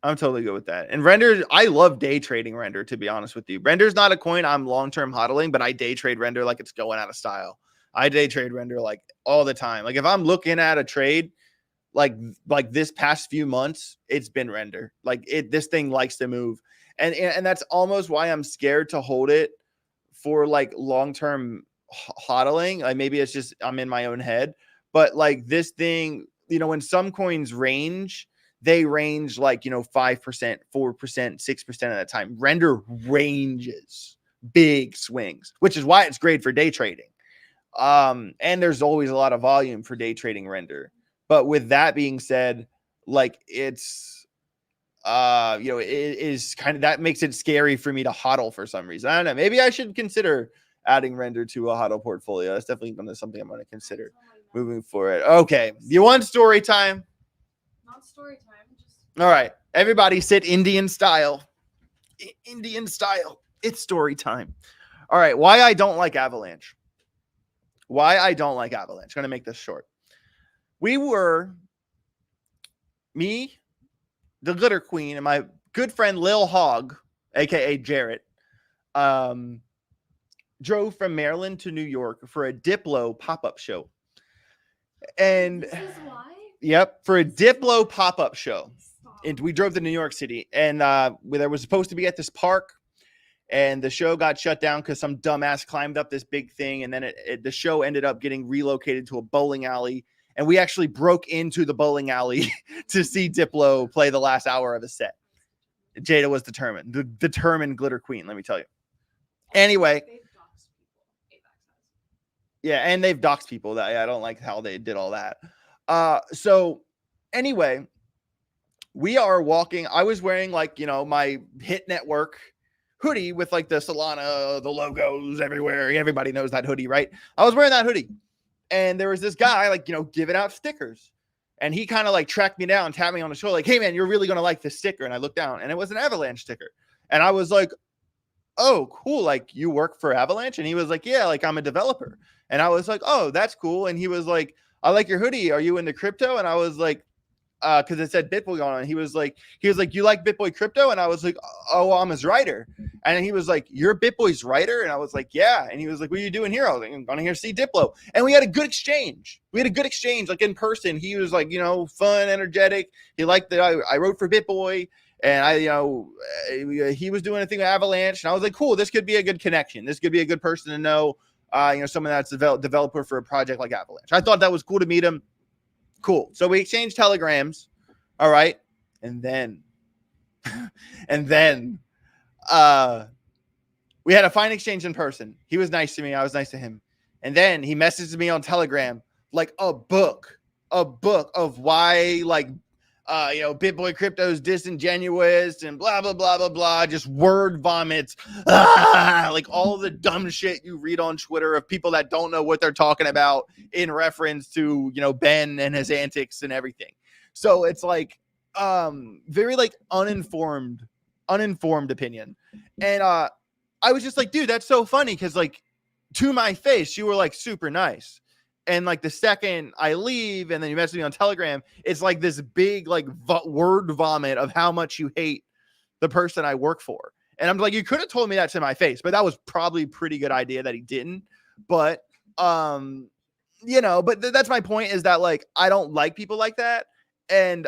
I'm totally good with that. And render, I love day trading render, to be honest with you. Render's not a coin I'm long-term hodling, but I day trade render like it's going out of style. I day trade render like all the time. Like if I'm looking at a trade, like this past few months, it's been render. Like this thing likes to move. And that's almost why I'm scared to hold it for like long-term hodling. Like maybe it's just I'm in my own head, but like this thing, when some coins range, they range like 5%, 4%, 6% at a time. Render ranges big swings, which is why it's great for day trading. And there's always a lot of volume for day trading render. But with that being said, like it's it is kind of, that makes it scary for me to hodl for some reason. I don't know. Maybe I should consider adding render to a hodl portfolio. That's definitely something I'm going to consider moving forward. Okay. You want story time? Not story time. All right. Everybody sit Indian style. Indian style. It's story time. All right. Why I don't like Avalanche. Going to make this short. We were, me, the Glitter Queen, and my good friend Lil Hog, aka Jarrett, drove from Maryland to New York for a Diplo pop-up show. And This is why? Yep, for a Diplo pop-up show. And we drove to New York City, and there was supposed to be at this park, and the show got shut down because some dumbass climbed up this big thing, and then the show ended up getting relocated to a bowling alley, and we actually broke into the bowling alley to see Diplo play the last hour of his set. Jada was determined, the determined Glitter Queen, let me tell you. Anyway. Yeah, and they've doxed people. I don't like how they did all that. So anyway, we are walking. I was wearing like, my Hit Network hoodie with like the Solana, the logos everywhere. Everybody knows that hoodie, right? I was wearing that hoodie. And there was this guy like, giving out stickers. And he kind of like tracked me down, tapped me on the shoulder, like, hey man, you're really going to like this sticker. And I looked down and it was an Avalanche sticker. And I was like, oh, cool. Like you work for Avalanche? And he was like, yeah, like I'm a developer. And I was like, oh, that's cool. And he was like, I like your hoodie. Are you into crypto? And I was like, because it said BitBoy on it. He was like, you like BitBoy Crypto? And I was like, oh, well, I'm his writer. And he was like, you're BitBoy's writer? And I was like, yeah. And he was like, what are you doing here? I was like, I'm going here to see Diplo. And we had a good exchange. Like in person. He was like, fun, energetic. He liked that I wrote for BitBoy. And he was doing a thing with Avalanche. And I was like, cool, this could be a good connection. This could be a good person to know, someone that's a developer for a project like Avalanche. I thought that was cool to meet him. Cool. So we exchanged telegrams. All right. And then we had a fine exchange in person. He was nice to me. I was nice to him. And then he messaged me on Telegram, like a book of why, like, BitBoy Crypto is disingenuous and blah, blah, blah, blah, blah. Just word vomits. Like all the dumb shit you read on Twitter of people that don't know what they're talking about in reference to, Ben and his antics and everything. So it's like, very like uninformed opinion. And I was just like, dude, that's so funny because like to my face, you were like super nice. And like the second I leave and then you message me on Telegram, it's like this big like word vomit of how much you hate the person I work for. And I'm like, you could have told me that to my face, but that was probably a pretty good idea that he didn't. But you know, but that's my point, is that like I don't like people like that. And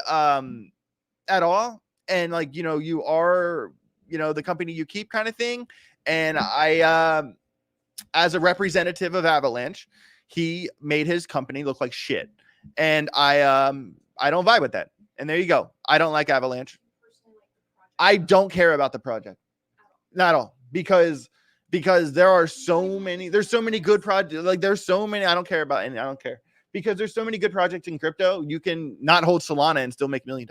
at all. And like, you know, you are, you know, the company you keep kind of thing. And I as a representative of Avalanche, he made his company look like shit. And I don't vibe with that. And there you go. I don't like Avalanche. I don't care about the project. Not at all. Because there are there's so many good projects. Like there's so many, I don't care about, and I don't care. Because there's so many good projects in crypto. You can not hold Solana and still make $1 million.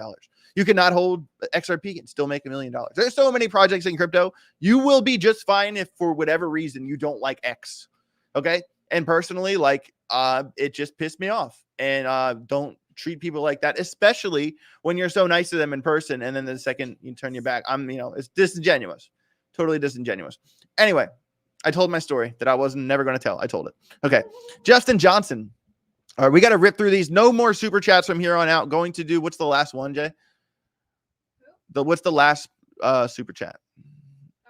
You can not hold XRP and still make $1 million. There's so many projects in crypto. You will be just fine if for whatever reason you don't like X. Okay. And personally, like it just pissed me off. And don't treat people like that, especially when you're so nice to them in person. And then the second you turn your back, it's disingenuous. Totally disingenuous. Anyway, I told my story that I wasn't never going to tell. I told it. Okay. Justin Johnson. All right, we got to rip through these. No more super chats from here on out. Going to do, what's the last one, Jay? What's the last super chat?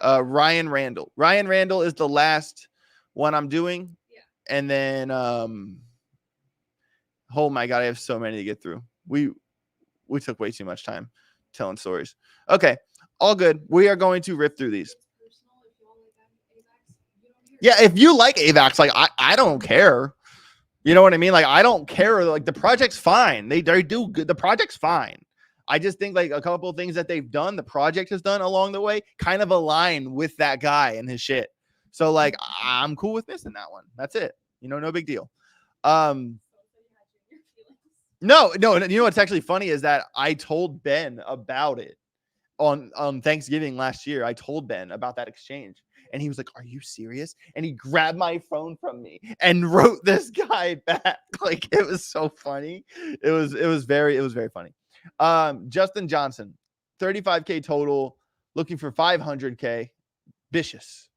Ryan Randall. Ryan Randall is the last one I'm doing. Yeah. And then, oh my God, I have so many to get through. We took way too much time telling stories. Okay, all good. We are going to rip through these. Yeah, if you like AVAX, like I don't care. You know what I mean? Like, I don't care. Like, the project's fine. They do good. The project's fine. I just think like a couple of things that they've done, the project has done along the way, kind of align with that guy and his shit. So like, I'm cool with missing that one. That's it. You know, no big deal. No. You know what's actually funny is that I told Ben about it on Thanksgiving last year. I told Ben about that exchange. And he was like, "Are you serious?" And he grabbed my phone from me and wrote this guy back. Like, it was so funny. It was very funny. Justin Johnson, 35K total, looking for 500K. Vicious.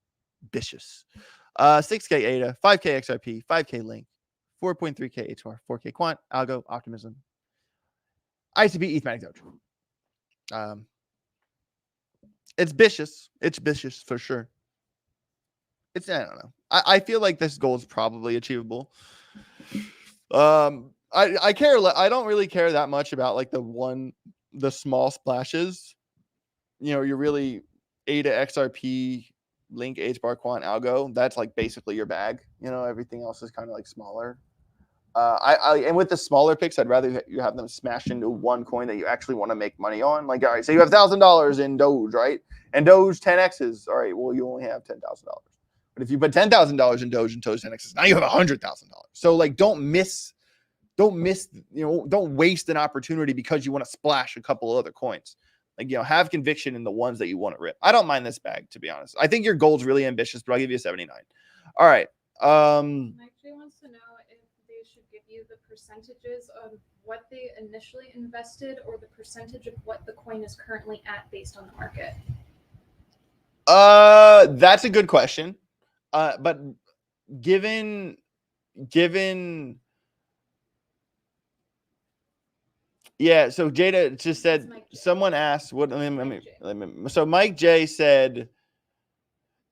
6K ADA, 5K XRP, 5K Link, 4.3K HR, 4K Quant, Algo, Optimism, ICP, ETH, Matic, Doge. It's vicious. It's vicious for sure. I don't know. I feel like this goal is probably achievable. I care. I don't really care that much about like the small splashes. You know, you're really ADA, XRP, Link, HBAR, Quant, Algo. That's like basically your bag. You know, everything else is kind of like smaller. And with the smaller picks, I'd rather you have them smash into one coin that you actually want to make money on. Like, all right, so you have $1,000 in Doge, right? And Doge 10x's. All right, well, you only have $10,000. But if you put $10,000 in Doge and Doge 10x's, now you have $100,000. So like, don't waste an opportunity because you want to splash a couple of other coins. Like, you know, have conviction in the ones that you want to rip. I don't mind this bag, to be honest. I think your goal's really ambitious, but I'll give you a 79. All right. Mike J wants to know if they should give you the percentages of what they initially invested or the percentage of what the coin is currently at based on the market. That's a good question. But given yeah, so Jada just said, someone asked what so Mike J said,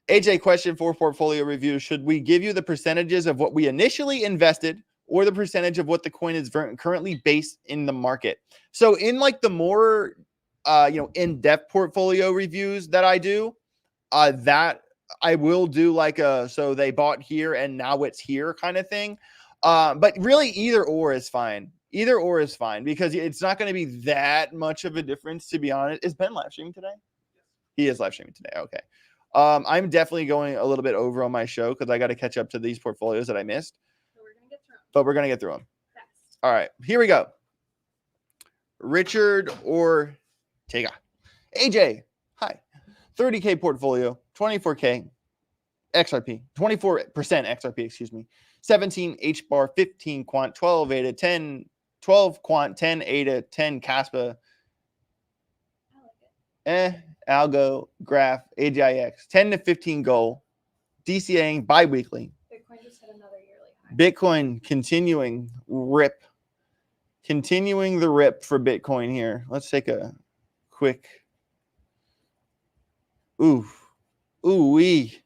AJ, question for portfolio review: should we give you the percentages of what we initially invested or the percentage of what the coin is currently based in the market? So in like the more in-depth portfolio reviews that I do, that I will do like so they bought here and now it's here kind of thing. But really either or is fine. Either or is fine because it's not going to be that much of a difference, to be honest. Is Ben live streaming today? He is live streaming today. Okay. I'm definitely going a little bit over on my show because I got to catch up to these portfolios that I missed. But we're going to get through them. Fast. All right. Here we go. Richard Ortega. AJ, hi. 30K portfolio, 24K XRP, 24% XRP, excuse me, 17 HBAR, 15 Quant, 12 ADA, 10, 12 Quant, 10 ADA, 10 Caspa, Algo, Graph, AGIX, 10 to 15 goal, DCAing bi-weekly. Bitcoin just hit another yearly high. Bitcoin continuing the rip for Bitcoin here. Let's take a quick ooh-wee.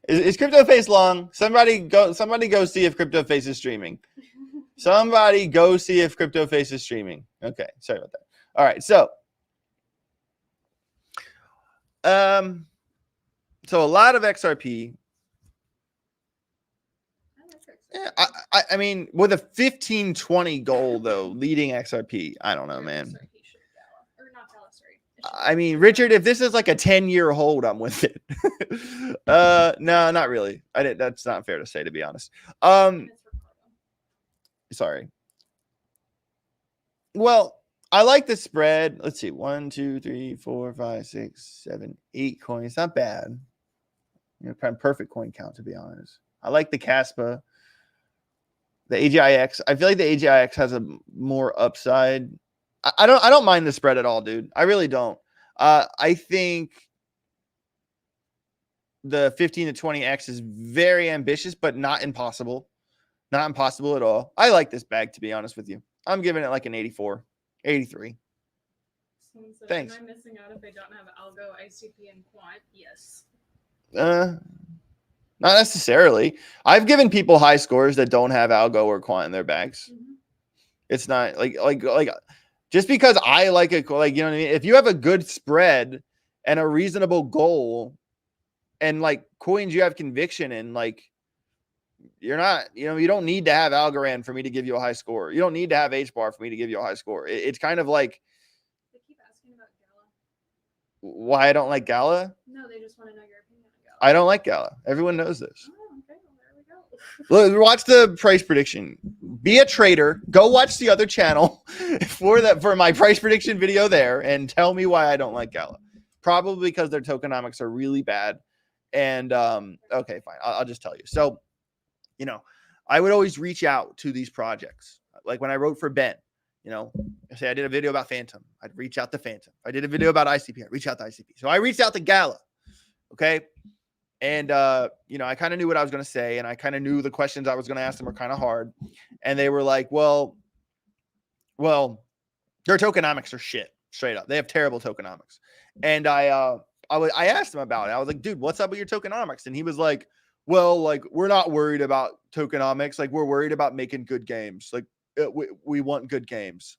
Is Crypto Face long? Somebody go see if Crypto Face is streaming. Somebody go see if Crypto Face is streaming. Okay, sorry about that. All right, so a lot of XRP. Yeah, I mean, with a 15-20 goal though, leading XRP, I don't know, man. I mean, Richard, if this is like a 10-year hold, I'm with it. No, not really. That's not fair to say, to be honest. Sorry. Well, I like the spread. Let's see. 1, 2, 3, 4, 5, 6, 7, 8 coins. Not bad. Kind of perfect coin count, to be honest. I like the Caspa. The AGIX. I feel like the AGIX has a more upside. I don't mind the spread at all, dude. I really don't. I think the 15 to 20x is very ambitious, but not impossible. Not impossible at all. I like this bag, to be honest with you. I'm giving it like an 84, 83. Thanks. Am I missing out if I don't have algo, ICP, and quant? Yes. Not necessarily. I've given people high scores that don't have algo or quant in their bags. Mm-hmm. It's not like just because I like it, like, you know what I mean? If you have a good spread and a reasonable goal and like coins you have conviction in, like, you're not, you don't need to have Algorand for me to give you a high score. You don't need to have HBAR for me to give you a high score. It's kind of like, they keep asking about Gala. Why I don't like Gala? No, they just want to know your opinion on Gala. I don't like Gala. Everyone knows this. Oh, okay. Well, there we go. Look, watch the price prediction. Be a trader. Go watch the other channel for my price prediction video there and tell me why I don't like Gala. Probably because their tokenomics are really bad. And okay, fine. I'll just tell you. So, I would always reach out to these projects. Like when I wrote for Ben, say I did a video about Phantom, I'd reach out to Phantom. I did a video about ICP, I'd reach out to ICP. So I reached out to Gala. Okay. And, I kind of knew what I was going to say. And I kind of knew the questions I was going to ask them were kind of hard. And they were like, well, their tokenomics are shit, straight up. They have terrible tokenomics. And I asked him about it. I was like, dude, what's up with your tokenomics? And he was like, well, like, we're not worried about tokenomics. Like, we're worried about making good games. Like, we want good games.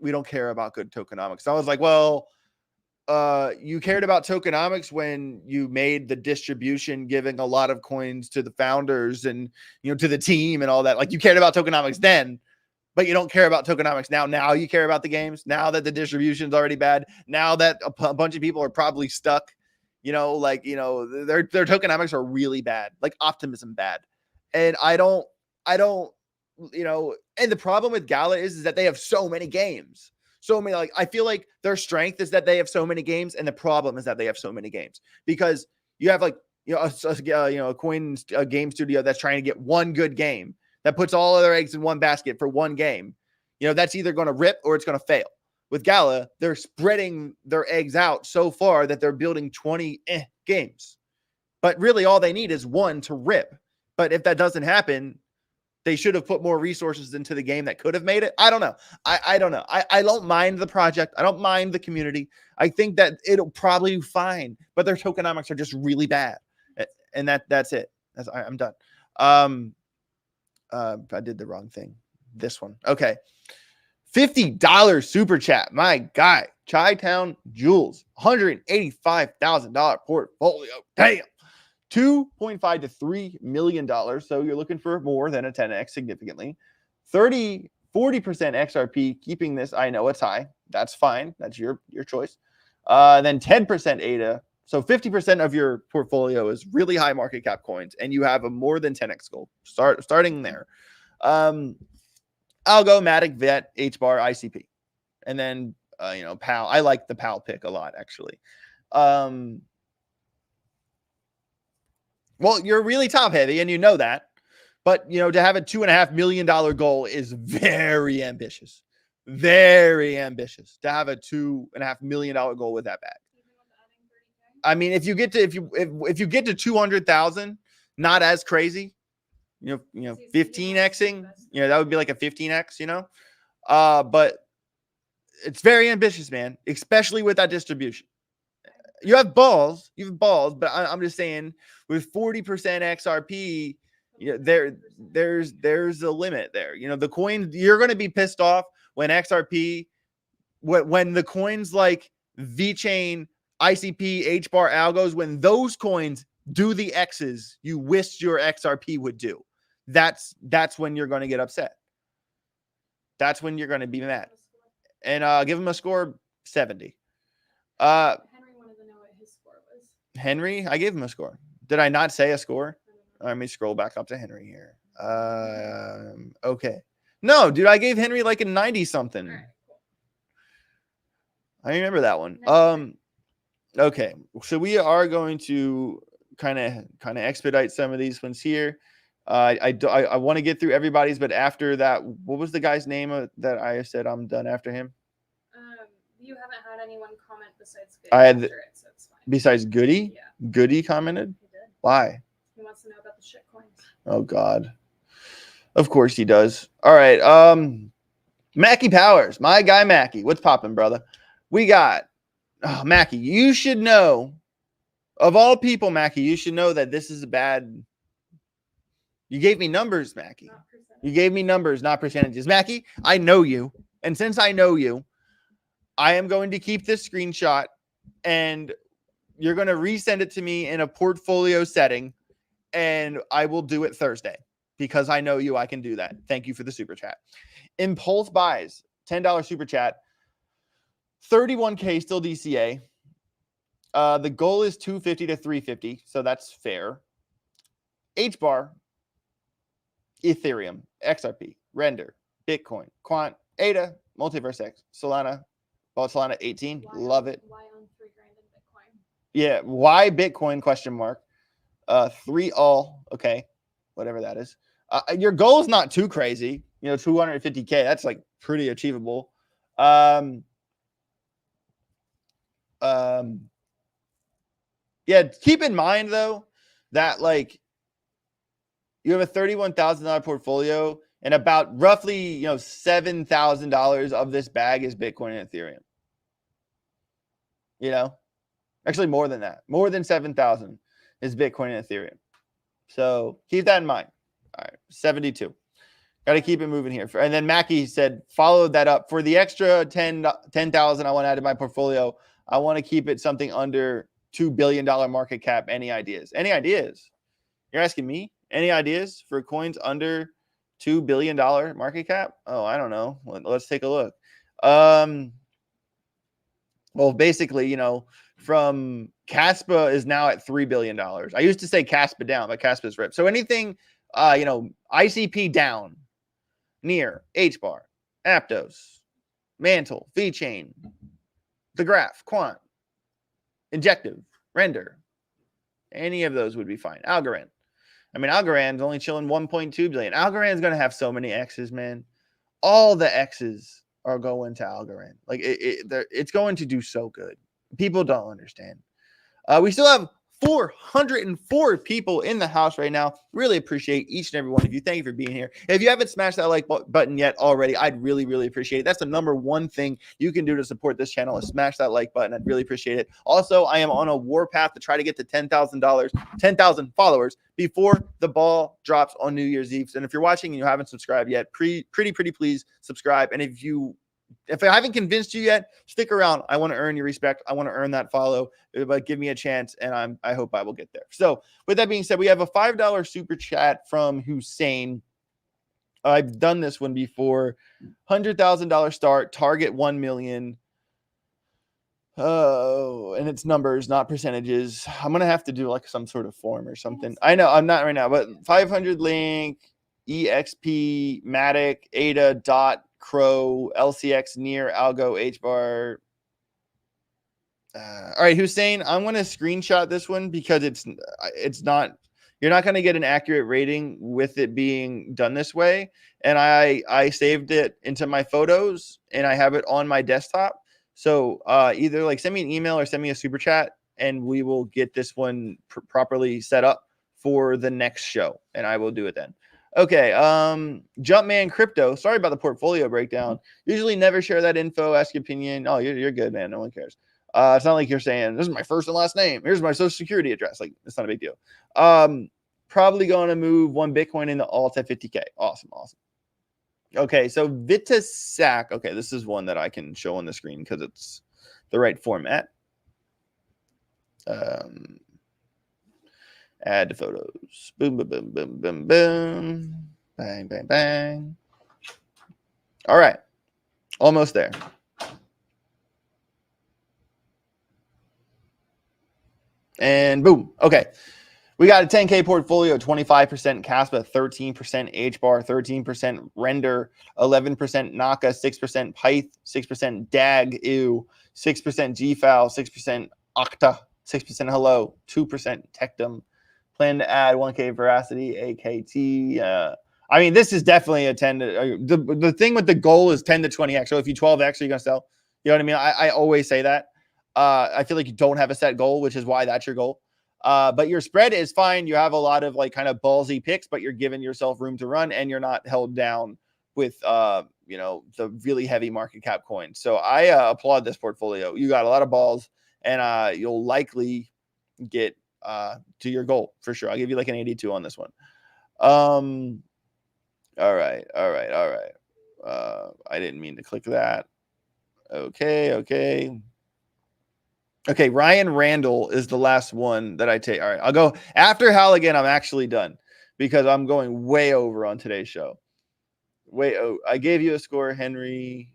We don't care about good tokenomics. So I was like, well, you cared about tokenomics when you made the distribution, giving a lot of coins to the founders and, to the team and all that. Like, you cared about tokenomics then, but you don't care about tokenomics now. Now you care about the games. Now that the distribution's already bad. Now that a bunch of people are probably stuck. Their tokenomics are really bad, like optimism bad. And I don't, and the problem with Gala is that they have so many games. So many, like, I feel like their strength is that they have so many games. And the problem is that they have so many games because you have like, a game studio that's trying to get one good game that puts all of their eggs in one basket for one game. That's either going to rip or it's going to fail. With Gala, they're spreading their eggs out so far that they're building 20 games. But really all they need is one to rip. But if that doesn't happen, they should have put more resources into the game that could have made it. I don't know. I don't know. I don't mind the project. I don't mind the community. I think that it'll probably do fine, but their tokenomics are just really bad. And that's it. I'm done. I did the wrong thing. This one. Okay. $50 super chat. My guy, Chi-Town Jules, $185,000 portfolio. Damn. $2.5 to $3 million. So you're looking for more than a 10x significantly. 40% XRP, keeping this. I know it's high. That's fine. That's your choice. Then 10% ADA. So 50% of your portfolio is really high market cap coins, and you have a more than 10x goal. Starting there. Algo, Matic, Vet, HBAR, ICP. And then, PAL. I like the PAL pick a lot, actually. Well, you're really top heavy, and you know that. But, to have a $2.5 million goal is very ambitious. Very ambitious to have a $2.5 million goal with that bag. Even with adding 30K? I mean, if you get to 200,000, not as crazy. 15xing. That would be like a 15x. But it's very ambitious, man. Especially with that distribution. You have balls, but I'm just saying with 40% XRP, there's a limit there. The coin, you're going to be pissed off when XRP, when the coins like VeChain, ICP, HBAR, Algos, when those coins do the X's you wished your XRP would do. That's when you're going to get upset. That's when you're going to be mad. And give him a score 70. Henry wanted to know what his score was. Henry, I gave him a score. Did I not say a score? Let me scroll back up to Henry here. Okay. No, dude, I gave Henry like a 90 something. All right, cool. I remember that one. Okay. So we are going to kind of expedite some of these ones here. I want to get through everybody's, but after that, what was the guy's name that I said I'm done after him? You haven't had anyone comment besides Goody I had after it, so it's fine. Besides Goody? Yeah. Goody commented? He did. Why? He wants to know about the shit coins. Oh God. Of course he does. All right. Mackie Powers, my guy Mackie. What's popping, brother? We got Mackie. You should know, of all people, Mackie, you should know that this is a bad. You gave me numbers, Mackie. You gave me numbers, not percentages. Mackie, I know you. And since I know you, I am going to keep this screenshot and you're going to resend it to me in a portfolio setting and I will do it Thursday because I know you. I can do that. Thank you for the super chat. Impulse buys, $10 super chat. 31K still DCA. The goal is 250 to 350. So that's fair. HBAR, Ethereum, XRP, Render, Bitcoin, Quant, ADA, Multiverse X, Solana, bought Solana 18. Love it. Why on $3,000 in Bitcoin? Yeah. Why Bitcoin? Question mark. 3 all. Okay. Whatever that is. Your goal is not too crazy. 250K. That's like pretty achievable. Yeah. Keep in mind though, that like you have a $31,000 portfolio and about roughly, $7,000 of this bag is Bitcoin and Ethereum. Actually more than that. More than 7,000 is Bitcoin and Ethereum. So keep that in mind. All right, 72. Got to keep it moving here. And then Mackie said, followed that up. For the extra 10,000 I want to add to my portfolio, I want to keep it something under $2 billion market cap. Any ideas? Any ideas? You're asking me? Any ideas for coins under $2 billion market cap? Oh, I don't know. Let's take a look. Well, basically, from Caspa is now at $3 billion. I used to say Caspa down, but Caspa's ripped. So anything, ICP down, Near, HBAR, Aptos, Mantle, VeChain, The Graph, Quant, Injective, Render. Any of those would be fine. Algorand. Algorand's only chilling 1.2 billion. Algorand's going to have so many X's, man. All the X's are going to Algorand. Like it's going to do so good. People don't understand. We still have 404 people in the house right now. Really appreciate each and every one of you. Thank you for being here. If you haven't smashed that like button yet already, I'd really, really appreciate it. That's the number one thing you can do to support this channel is smash that like button. I'd really appreciate it. Also, I am on a war path to try to get to $10,000 followers before the ball drops on New Year's Eve. And if you're watching and you haven't subscribed yet, pretty please subscribe. And if I haven't convinced you yet, stick around. I want to earn your respect. I want to earn that follow, but give me a chance, and I hope I will get there. So with that being said, we have a $5 super chat from Hussein. I've done this one before. $100,000 start, target 1 million. Oh, and it's numbers, not percentages. I'm going to have to do like some sort of form or something. I know I'm not right now, but 500 link, EXP, Matic, ADA, DOT, Crow, LCX, Near, Algo, HBAR. All right, Hussein, I'm going to screenshot this one because it's not You're not going to get an accurate rating with it being done this way. And I saved it into my photos and I have it on my desktop. So either like send me an email or send me a super chat and we will get this one properly set up for the next show. And I will do it then. Okay. Jumpman Crypto. Sorry about the portfolio breakdown. Usually never share that info. Ask your opinion. Oh, you're good, man. No one cares. It's not like you're saying this is my first and last name. Here's my social security address. Like it's not a big deal. Probably going to move one Bitcoin into alt at 50K. Awesome. Okay, so Vitasac. Okay, this is one that I can show on the screen because it's the right format. Add to photos. Boom, boom, boom, boom, boom, boom. Bang, bang, bang. All right, almost there. And boom. Okay. We got a 10K portfolio, 25% Caspa, 13% HBAR, 13% Render, 11% Naka, 6% Pyth, 6% DAG, 6% GFAL, 6% Octa, 6% Hello, 2% Tectum. Plan to add 1K Veracity, AKT. I mean, this is definitely a 10 to, the thing with the goal is 10 to 20x. So if you 12x, you're going to sell. You know what I mean? I always say that. I feel like you don't have a set goal, which is why that's your goal. But your spread is fine. You have a lot of like kind of ballsy picks, but you're giving yourself room to run and you're not held down with, the really heavy market cap coins. So I applaud this portfolio. You got a lot of balls and you'll likely get to your goal for sure. I'll give you like an 82 on this one. All right. I didn't mean to click that. Okay. Ryan Randall is the last one that I take. All right, I'll go after Halligan. I'm actually done because I'm going way over on today's show. I gave you a score, Henry.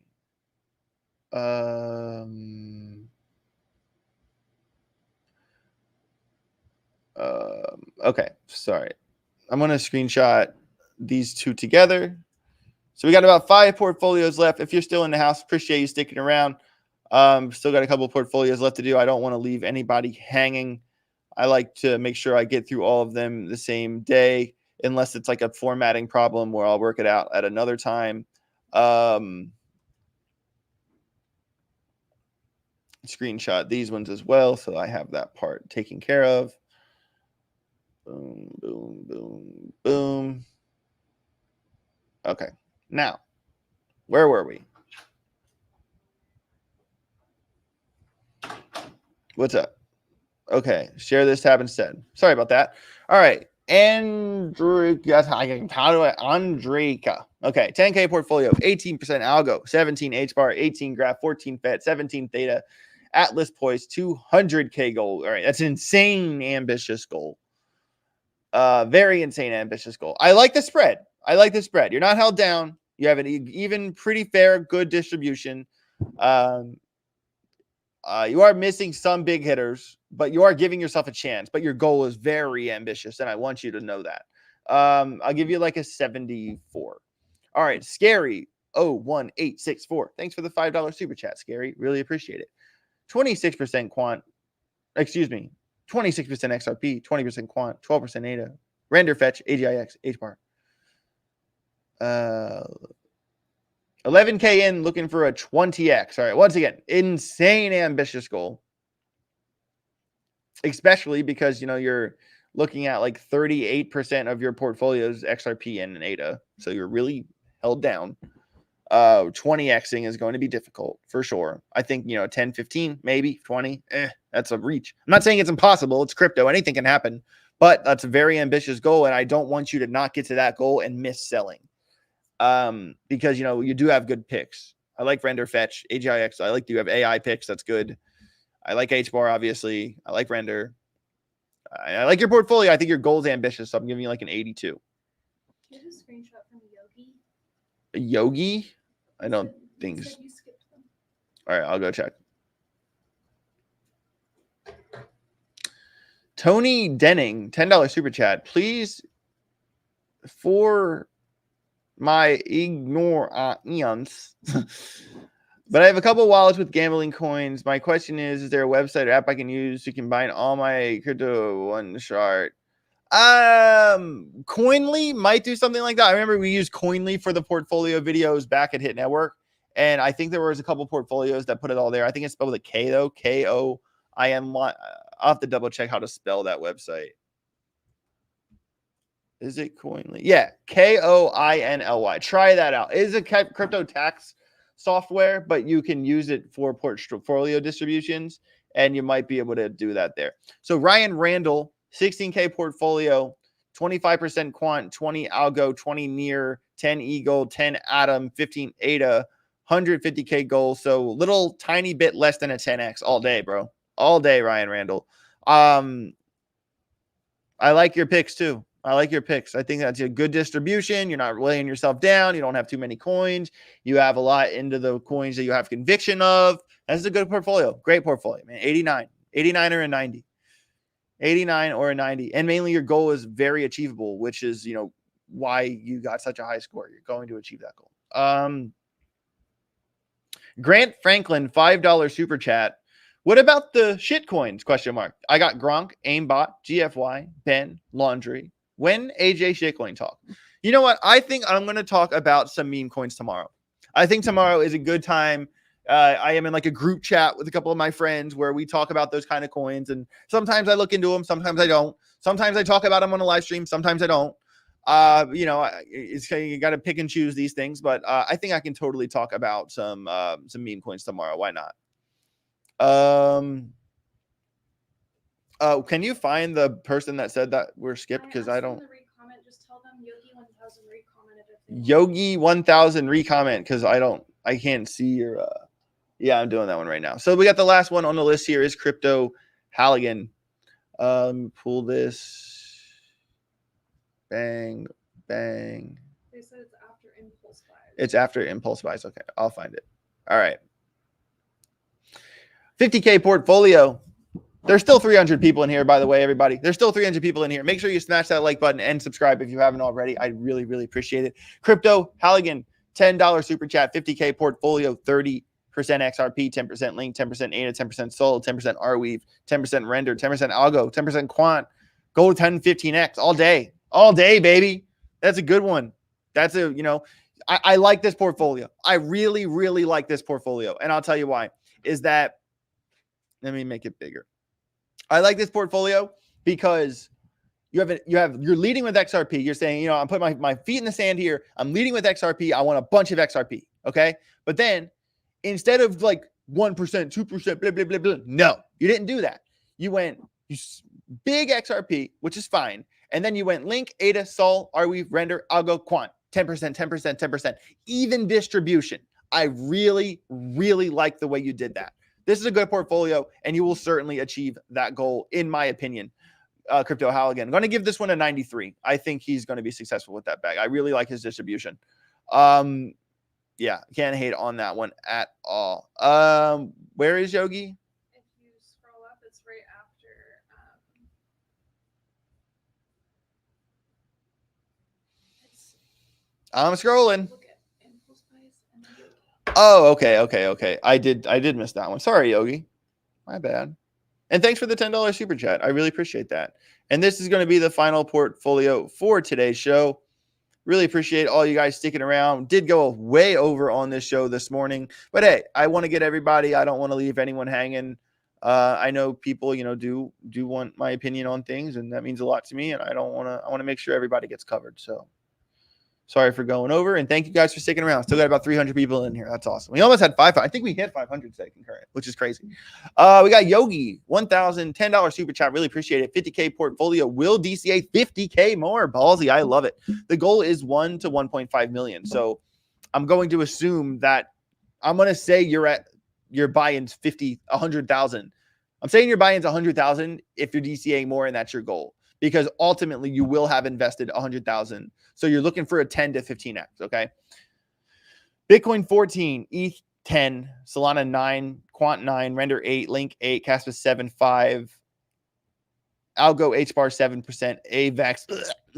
Okay, sorry. I'm going to screenshot these two together. So we got about 5 portfolios left. If you're still in the house, appreciate you sticking around. Still got a couple of portfolios left to do. I don't want to leave anybody hanging. I like to make sure I get through all of them the same day, unless it's like a formatting problem where I'll work it out at another time. Screenshot these ones as well, so I have that part taken care of. Boom, boom, boom, boom. Okay, now, where were we? What's up? Okay, share this tab instead. Sorry about that. All right, Andrika. Okay, 10K portfolio, 18% Algo, 17 HBAR, 18 Graph, 14 FET, 17 Theta, Atlas Poise, 200K goal. All right, that's an insane ambitious goal. Very insane ambitious goal. I like the spread. You're not held down. You have an even pretty fair, good distribution. You are missing some big hitters, but you are giving yourself a chance. But your goal is very ambitious, and I want you to know that. I'll give you like a 74. All right, Scary 01864. Thanks for the $5 super chat, Scary. Really appreciate it. 26% quant. 26% XRP, 20% quant, 12% ADA. Render fetch, AGIX, HBAR. 11K in, looking for a 20x. All right, once again, insane ambitious goal. Especially because, you're looking at like 38% of your portfolio's XRP and an ADA. So you're really held down. 20xing is going to be difficult for sure. I think, 10, 15, maybe 20. That's a reach. I'm not saying it's impossible. It's crypto. Anything can happen. But that's a very ambitious goal. And I don't want you to not get to that goal and miss selling. Because you do have good picks. I like Render Fetch, AGIX. I like you have AI picks. That's good. I like HBAR, obviously. I like Render. I like your portfolio. I think your goal is ambitious, so I'm giving you like an 82. Can you just screenshot from Yogi? Yogi? I don't think. You skipped them. All right, I'll go check. Tony Denning, $10 super chat. Please, for my ignorance, but I have a couple wallets with gambling coins. My question is there a website or app I can use to combine all my crypto one chart? Coinly might do something like that. I remember we used Coinly for the portfolio videos back at Hit Network, and I think there was a couple portfolios that put it all there. I think it's spelled with a K though, Koinly. I'll have to double check how to spell that website. Is it Coinly? Yeah, Koinly. Try that out. It is a crypto tax software, but you can use it for portfolio distributions, and you might be able to do that there. So Ryan Randall, 16K portfolio, 25% quant, 20 algo, 20 near, 10 eagle, 10 atom, 15 ADA, 150K goal. So little tiny bit less than a 10x all day, bro. All day, Ryan Randall. I like your picks too. I like your picks. I think that's a good distribution. You're not weighing yourself down. You don't have too many coins. You have a lot into the coins that you have conviction of. That's a good portfolio. Great portfolio, man. 89 or a 90. 89 or a 90. And mainly your goal is very achievable, which is, why you got such a high score. You're going to achieve that goal. Grant Franklin, $5 super chat. What about the shit coins? Question mark. I got Gronk, Aimbot, GFY, Ben, Laundry. When AJ shitcoin talk? You know what? I think I'm going to talk about some meme coins tomorrow. I think tomorrow is a good time. I am in like a group chat with a couple of my friends where we talk about those kind of coins. And sometimes I look into them. Sometimes I don't. Sometimes I talk about them on a live stream. Sometimes I don't. You got to pick and choose these things. But I think I can totally talk about some meme coins tomorrow. Why not? Can you find the person that said that we're skipped? Because I don't. Just tell them Yogi 1000 recommented. Yogi 1000 recomment because I can't see your. Yeah, I'm doing that one right now. So we got the last one on the list here is cryptohallagan. Let me pull this. Bang, bang. They said it's after impulse buys. It's after impulse buys. Okay, I'll find it. All right. 50K portfolio. There's still 300 people in here, by the way, everybody. There's still 300 people in here. Make sure you smash that like button and subscribe if you haven't already. I really, really appreciate it. Crypto Halligan, $10 super chat, 50K portfolio, 30% XRP, 10% Link, 10% ADA, 10% Sol, 10% Arweave, 10% Render, 10% Algo, 10% Quant. Go 10, 15X all day. All day, baby. That's a good one. That's I like this portfolio. I really, really like this portfolio. And I'll tell you why. Is that, let me make it bigger. I like this portfolio because you're leading with XRP. You're saying, I'm putting my feet in the sand here. I'm leading with XRP. I want a bunch of XRP. Okay. But then instead of like 1%, 2%, blah, blah, blah, blah. No, you didn't do that. You went big XRP, which is fine. And then you went Link, ADA, Sol, Arweave, Render, Algo, Quant, 10%, 10%, 10%, even distribution. I really, really like the way you did that. This is a good portfolio, and you will certainly achieve that goal, in my opinion. Crypto Halligan. I'm going to give this one a 93. I think he's going to be successful with that bag. I really like his distribution. Yeah, can't hate on that one at all. Where is Yogi? If you scroll up, it's right after. I'm scrolling. Look at impulse buys and Yogi. Oh, okay. I did miss that one. Sorry, Yogi. My bad. And thanks for the $10 super chat. I really appreciate that. And this is going to be the final portfolio for today's show. Really appreciate all you guys sticking around. Did go way over on this show this morning. But hey, I want to get everybody. I don't want to leave anyone hanging. I know people, do want my opinion on things, and that means a lot to me. And I want to make sure everybody gets covered. So sorry for going over, and thank you guys for sticking around. Still got about 300 people in here. That's awesome. We almost had 500. I think we hit 500 today concurrent, which is crazy. We got Yogi, $1,010 super chat. Really appreciate it. 50K portfolio. Will DCA 50K more? Ballsy. I love it. The goal is 1 to 1.5 million. So I'm going to assume that I'm going to say your buy-in's 100,000. I'm saying your buy-in's 100,000 if you're DCAing more and that's your goal. Because ultimately you will have invested 100,000. So you're looking for a 10 to 15x. Okay. Bitcoin 14, ETH 10, Solana 9, Quant 9, Render 8, Link 8, Casper 7, 5, Algo HBAR 7%, AVAX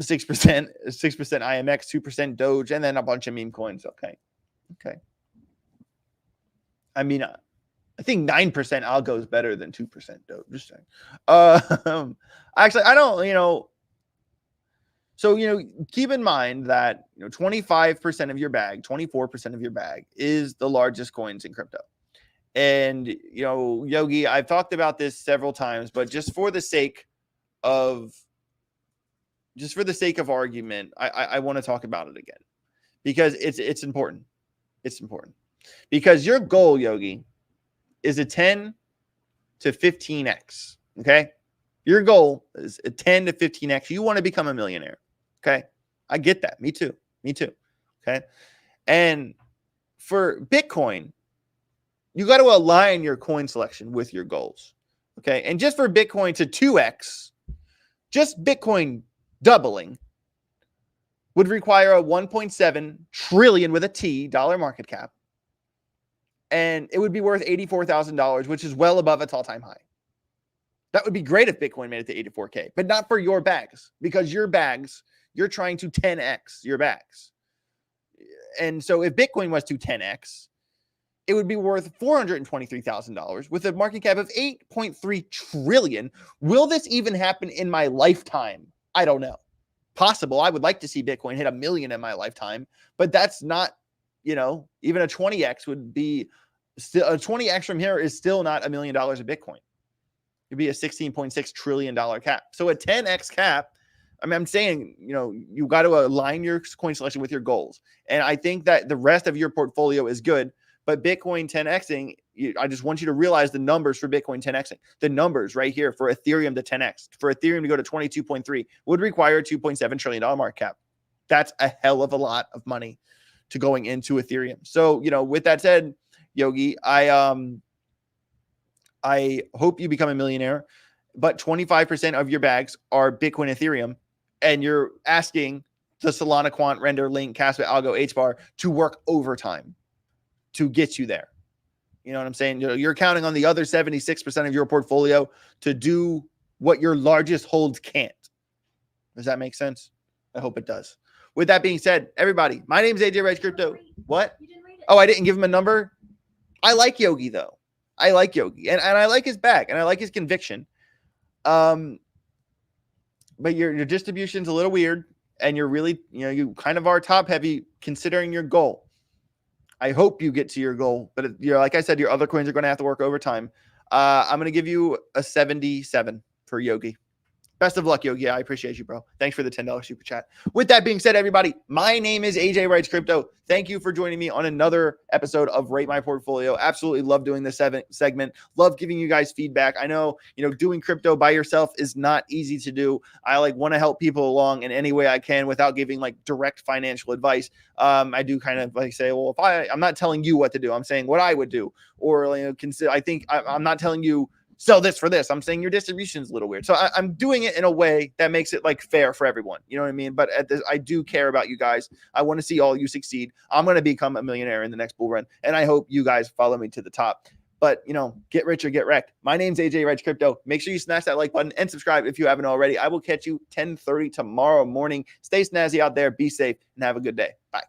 6%, 6% IMX, 2% Doge, and then a bunch of meme coins. Okay. I mean, I think 9% Algo is better than 2% Doge. Just saying. Actually, I don't, So, keep in mind that 25% of your bag, 24% of your bag is the largest coins in crypto. And, Yogi, I've talked about this several times, but just for the sake of argument, I want to talk about it again because it's important. It's important because your goal, Yogi, is a 10 to 15x. Okay. Your goal is a 10 to 15x. You want to become a millionaire. Okay. I get that. Me too. Okay. And for Bitcoin, you got to align your coin selection with your goals. Okay. And just for Bitcoin to 2x, just Bitcoin doubling would require a 1.7 trillion with a T dollar market cap. And it would be worth $84,000, which is well above its all-time high. That would be great if Bitcoin made it to 84K, but not for your bags, because your bags, you're trying to 10x your bags. And so if Bitcoin was to 10x, it would be worth $423,000 with a market cap of 8.3 trillion. Will this even happen in my lifetime? I don't know. Possible. I would like to see Bitcoin hit 1 million in my lifetime, but that's not, even a 20x would be still a 20x from here is still not $1 million of Bitcoin. It'd be a $16.6 trillion cap. So a 10x cap, I'm saying, you got to align your coin selection with your goals. And I think that the rest of your portfolio is good, but Bitcoin 10xing, I just want you to realize the numbers for Bitcoin 10xing. The numbers right here for Ethereum to 10x, for Ethereum to go to 22.3 would require a $2.7 trillion market cap. That's a hell of a lot of money to going into Ethereum. So, with that said, Yogi, I hope you become a millionaire, but 25% of your bags are Bitcoin, Ethereum, and you're asking the Solana Quant, Render, Link, Casper, Algo, HBAR to work overtime to get you there. You know what I'm saying? You're counting on the other 76% of your portfolio to do what your largest holds can't. Does that make sense? I hope it does. With that being said, everybody, my name is AJ Wright Crypto. What? Oh, I didn't give him a number. I like Yogi though. I like Yogi and I like his bag and I like his conviction. But your distribution's a little weird and you're really, you kind of are top heavy considering your goal. I hope you get to your goal, but like I said, your other coins are going to have to work overtime. I'm going to give you a 77 for Yogi. Best of luck, Yogi. I appreciate you, bro. Thanks for the $10 super chat. With that being said, everybody, my name is AJ Wright Crypto. Thank you for joining me on another episode of Rate My Portfolio. Absolutely love doing this segment. Love giving you guys feedback. I know, doing crypto by yourself is not easy to do. I want to help people along in any way I can without giving direct financial advice. I do kind of say, well, if I'm not telling you what to do, I'm saying what I would do, or consider. I think I'm not telling you sell this for this. I'm saying your distribution is a little weird. So I'm doing it in a way that makes it fair for everyone. You know what I mean? But I do care about you guys. I want to see all you succeed. I'm going to become a millionaire in the next bull run. And I hope you guys follow me to the top. But, get rich or get wrecked. My name's AJ Wright Crypto. Make sure you smash that like button and subscribe if you haven't already. I will catch you 10:30 tomorrow morning. Stay snazzy out there. Be safe and have a good day. Bye.